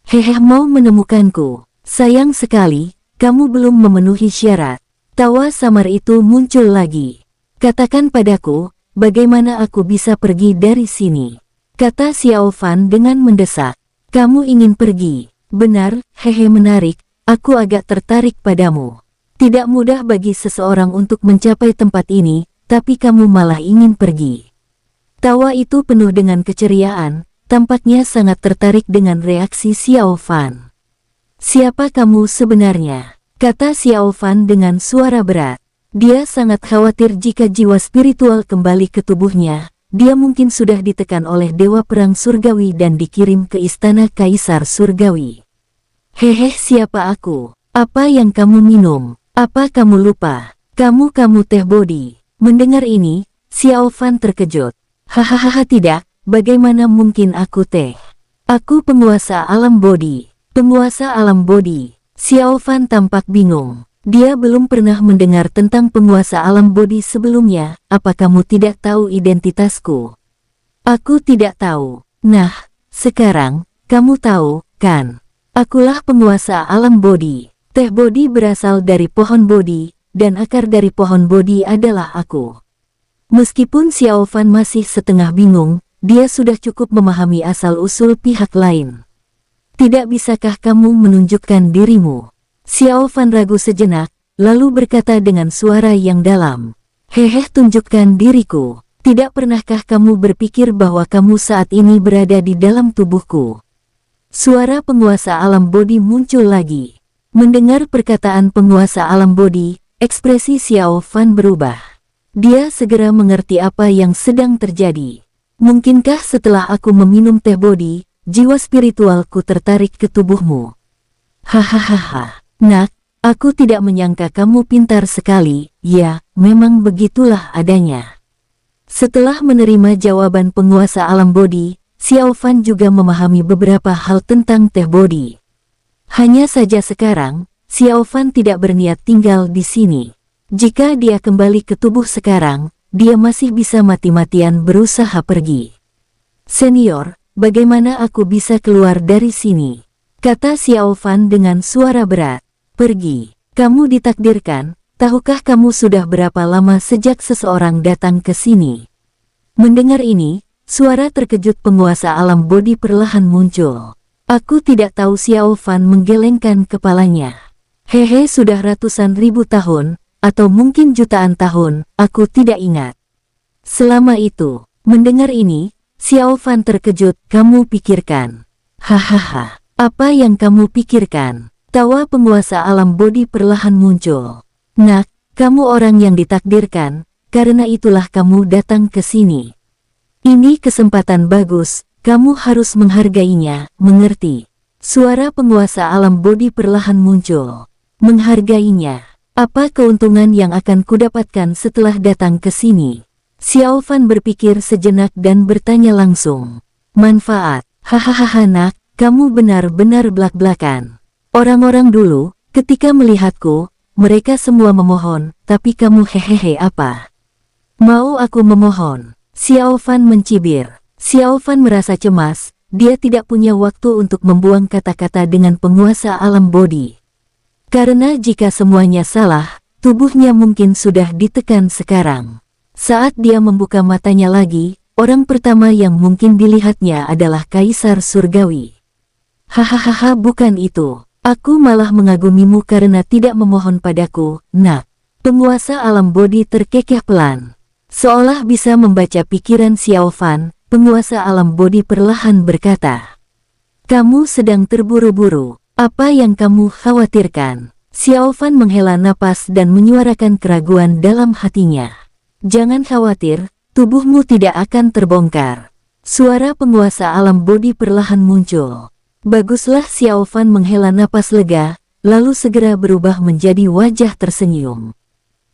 "Hehe, mau menemukanku? Sayang sekali, kamu belum memenuhi syarat." Tawa samar itu muncul lagi. "Katakan padaku, bagaimana aku bisa pergi dari sini?" kata Xiao Fan dengan mendesak. "Kamu ingin pergi? Benar, hehe, menarik, aku agak tertarik padamu. Tidak mudah bagi seseorang untuk mencapai tempat ini, tapi kamu malah ingin pergi." Tawa itu penuh dengan keceriaan, tampaknya sangat tertarik dengan reaksi Xiao Fan. "Siapa kamu sebenarnya?" kata Xiao Fan dengan suara berat. Dia sangat khawatir jika jiwa spiritual kembali ke tubuhnya, dia mungkin sudah ditekan oleh Dewa Perang Surgawi dan dikirim ke istana Kaisar Surgawi. "Hehe, siapa aku? Apa yang kamu minum? Apa kamu lupa? Kamu teh bodi." Mendengar ini, Xiao Fan terkejut. "Hahaha, tidak, bagaimana mungkin aku teh? Aku penguasa alam bodi." "Penguasa alam bodi?" Xiao Fan tampak bingung. Dia belum pernah mendengar tentang penguasa alam bodi sebelumnya. "Apa kamu tidak tahu identitasku?" "Aku tidak tahu." "Nah, sekarang, kamu tahu, kan? Akulah penguasa alam bodi. Teh bodi berasal dari pohon bodi, dan akar dari pohon bodi adalah aku." Meskipun Xiao Fan masih setengah bingung, dia sudah cukup memahami asal-usul pihak lain. "Tidak bisakah kamu menunjukkan dirimu?" Xiao Fan ragu sejenak, lalu berkata dengan suara yang dalam. "Hehe, tunjukkan diriku. Tidak pernahkah kamu berpikir bahwa kamu saat ini berada di dalam tubuhku?" Suara penguasa alam bodi muncul lagi. Mendengar perkataan penguasa alam bodi, ekspresi Xiao Fan berubah. Dia segera mengerti apa yang sedang terjadi. "Mungkinkah setelah aku meminum teh bodi, jiwa spiritualku tertarik ke tubuhmu?" "Hahaha, nak, aku tidak menyangka kamu pintar sekali." "Ya, memang begitulah adanya." Setelah menerima jawaban penguasa alam bodi, Xiao Fan juga memahami beberapa hal tentang teh bodi. Hanya saja sekarang, Xiao Fan tidak berniat tinggal di sini. Jika dia kembali ke tubuh sekarang, dia masih bisa mati-matian berusaha pergi. "Senior, bagaimana aku bisa keluar dari sini?" kata Xiao Fan dengan suara berat. "Pergi. Kamu ditakdirkan, tahukah kamu sudah berapa lama sejak seseorang datang ke sini?" Mendengar ini, suara terkejut penguasa alam bodi perlahan muncul. "Aku tidak tahu." Xiao Fan menggelengkan kepalanya. "Hehe, sudah ratusan ribu tahun, atau mungkin jutaan tahun, aku tidak ingat." Selama itu, mendengar ini, Xiao Fan terkejut. "Kamu pikirkan?" "Hahaha, apa yang kamu pikirkan?" Tawa penguasa alam bodi perlahan muncul. Nak, kamu orang yang ditakdirkan, karena itulah kamu datang ke sini. Ini kesempatan bagus, kamu harus menghargainya, mengerti? Suara penguasa alam bodi perlahan muncul. Menghargainya. Apa keuntungan yang akan kudapatkan setelah datang ke sini? Xiao Fan berpikir sejenak dan bertanya langsung. Manfaat. Hahaha nak, kamu benar-benar belak-belakan. Orang-orang dulu, ketika melihatku, mereka semua memohon, tapi kamu hehehe apa? Mau aku memohon? Xiao Fan mencibir. Xiao Fan merasa cemas, dia tidak punya waktu untuk membuang kata-kata dengan penguasa alam bodi. Karena jika semuanya salah, tubuhnya mungkin sudah ditekan sekarang. Saat dia membuka matanya lagi, orang pertama yang mungkin dilihatnya adalah Kaisar Surgawi. Hahaha bukan itu. Aku malah mengagumimu karena tidak memohon padaku, nak. Penguasa alam bodi terkekeh pelan. Seolah bisa membaca pikiran Xiao Fan, penguasa alam bodi perlahan berkata. Kamu sedang terburu-buru, apa yang kamu khawatirkan? Xiao Fan menghela napas dan menyuarakan keraguan dalam hatinya. Jangan khawatir, tubuhmu tidak akan terbongkar. Suara penguasa alam bodi perlahan muncul. Baguslah Xiao Fan menghela napas lega, lalu segera berubah menjadi wajah tersenyum.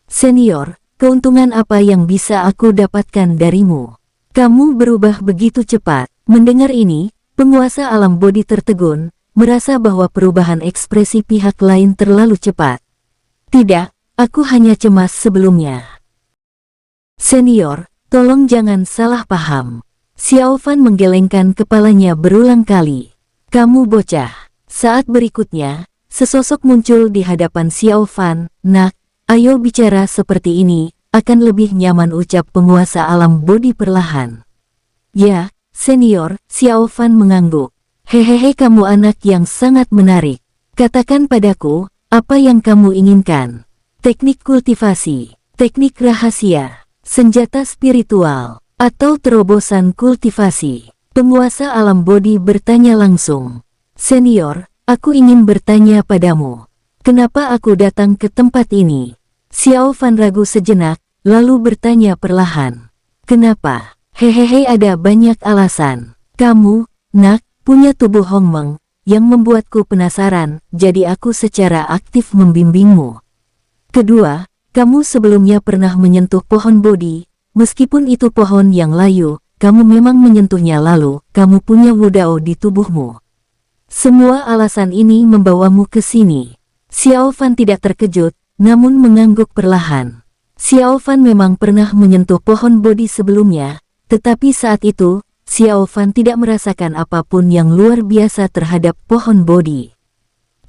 Senior, keuntungan apa yang bisa aku dapatkan darimu? Kamu berubah begitu cepat. Mendengar ini, penguasa alam bodi tertegun, merasa bahwa perubahan ekspresi pihak lain terlalu cepat. Tidak, aku hanya cemas sebelumnya. Senior, tolong jangan salah paham. Xiao Fan menggelengkan kepalanya berulang kali. Kamu bocah. Saat berikutnya, sesosok muncul di hadapan Xiao Fan. Nak, ayo bicara seperti ini, akan lebih nyaman ucap penguasa alam bodi perlahan. Ya, senior, Xiao Fan mengangguk. Hehehe kamu anak yang sangat menarik. Katakan padaku, apa yang kamu inginkan? Teknik kultivasi, teknik rahasia, senjata spiritual, atau terobosan kultivasi? Penguasa alam bodi bertanya langsung. Senior, aku ingin bertanya padamu. Kenapa aku datang ke tempat ini? Xiao Fan ragu sejenak, lalu bertanya perlahan. Kenapa? Hehehe ada banyak alasan. Kamu, nak, punya tubuh Hongmeng, yang membuatku penasaran, jadi aku secara aktif membimbingmu. Kedua, kamu sebelumnya pernah menyentuh pohon bodi, meskipun itu pohon yang layu, kamu memang menyentuhnya lalu, kamu punya wudao di tubuhmu. Semua alasan ini membawamu ke sini. Xiao Fan tidak terkejut, namun mengangguk perlahan. Xiao Fan memang pernah menyentuh pohon bodi sebelumnya, tetapi saat itu, Xiao Fan tidak merasakan apapun yang luar biasa terhadap pohon bodi.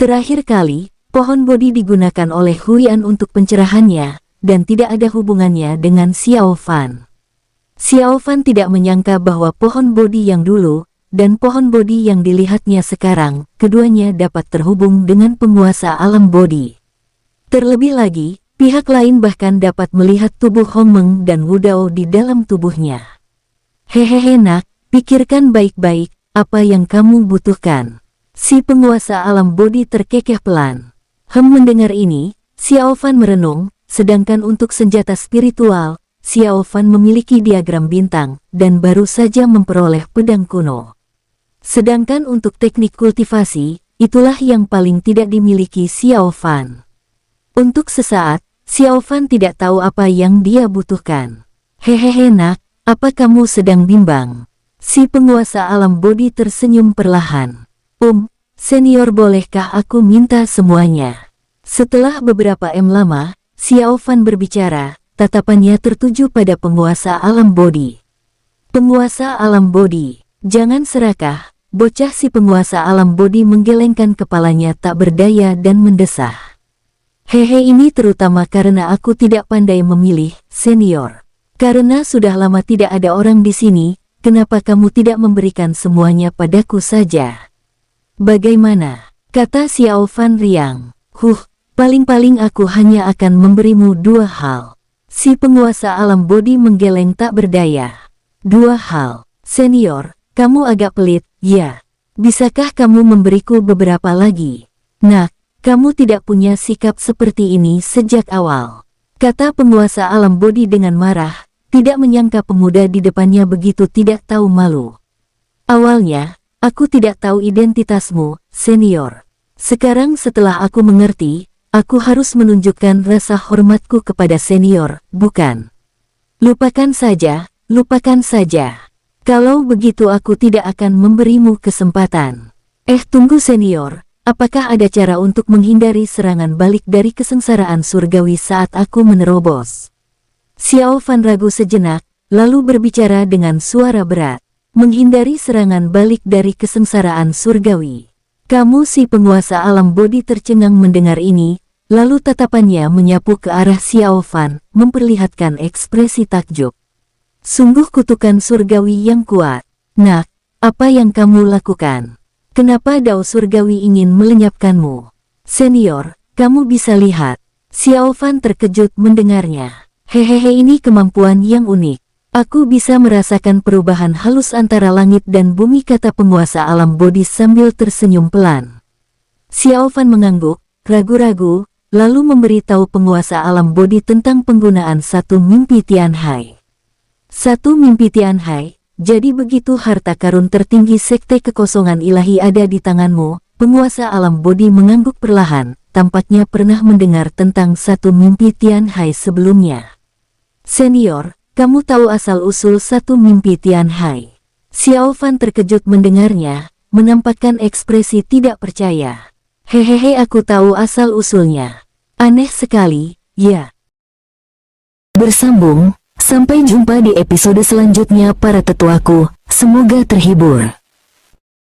Terakhir kali, pohon bodi digunakan oleh Huian untuk pencerahannya, dan tidak ada hubungannya dengan Xiao Fan. Xiao Fan tidak menyangka bahwa pohon bodi yang dulu, dan pohon bodi yang dilihatnya sekarang, keduanya dapat terhubung dengan penguasa alam bodi. Terlebih lagi, pihak lain bahkan dapat melihat tubuh Hongmeng dan wudao di dalam tubuhnya. Hehehe nak, pikirkan baik-baik, apa yang kamu butuhkan. Si penguasa alam bodi terkekeh pelan. Mendengar ini, Xiao Fan merenung, sedangkan untuk senjata spiritual, Xiao Fan memiliki diagram bintang, dan baru saja memperoleh pedang kuno. Sedangkan untuk teknik kultivasi, itulah yang paling tidak dimiliki Xiao Fan. Untuk sesaat, Xiao Fan tidak tahu apa yang dia butuhkan. Hehehe nak, apa kamu sedang bimbang? Si penguasa alam bodi tersenyum perlahan. Senior bolehkah aku minta semuanya? Setelah beberapa lama, Xiao Fan berbicara, tatapannya tertuju pada penguasa alam bodi. Penguasa alam bodi, jangan serakah, bocah. Si penguasa alam bodi menggelengkan kepalanya tak berdaya dan mendesah. Hehe ini terutama karena aku tidak pandai memilih, senior. Karena sudah lama tidak ada orang di sini, kenapa kamu tidak memberikan semuanya padaku saja? Bagaimana? Kata Xiao Fan riang. Paling-paling aku hanya akan memberimu 2 hal. Si penguasa alam bodi menggeleng tak berdaya. 2 hal. Senior, kamu agak pelit, ya. Bisakah kamu memberiku beberapa lagi? Nak, Kamu tidak punya sikap seperti ini sejak awal, kata penguasa alam bodi dengan marah, tidak menyangka pemuda di depannya begitu tidak tahu malu. Awalnya, aku tidak tahu identitasmu, senior. Sekarang setelah aku mengerti, aku harus menunjukkan rasa hormatku kepada senior, bukan? Lupakan saja, lupakan saja. Kalau begitu aku tidak akan memberimu kesempatan. Tunggu senior. Apakah ada cara untuk menghindari serangan balik dari kesengsaraan surgawi saat aku menerobos? Xiao Fan ragu sejenak, lalu berbicara dengan suara berat. Menghindari serangan balik dari kesengsaraan surgawi. Kamu si penguasa alam bodi tercengang mendengar ini, lalu tatapannya menyapu ke arah Xiao Fan, memperlihatkan ekspresi takjub. Sungguh kutukan surgawi yang kuat. Nak, apa yang kamu lakukan? Kenapa dao surgawi ingin melenyapkanmu? Senior, kamu bisa lihat. Xiao Fan terkejut mendengarnya. Hehehe, ini kemampuan yang unik. Aku bisa merasakan perubahan halus antara langit dan bumi, kata penguasa alam bodi sambil tersenyum pelan. Xiao Fan mengangguk, ragu-ragu, lalu memberitahu penguasa alam bodi tentang penggunaan satu mimpi Tianhai. Satu mimpi Tianhai. Jadi begitu harta karun tertinggi sekte kekosongan ilahi ada di tanganmu, penguasa alam bodi mengangguk perlahan, tampaknya pernah mendengar tentang satu mimpi Tianhai sebelumnya. Senior, kamu tahu asal-usul satu mimpi Tianhai? Xiao Fan terkejut mendengarnya, menampakkan ekspresi tidak percaya. Hehehe, aku tahu asal-usulnya. Aneh sekali, ya. Bersambung. Sampai jumpa di episode selanjutnya para tetuaku, semoga terhibur.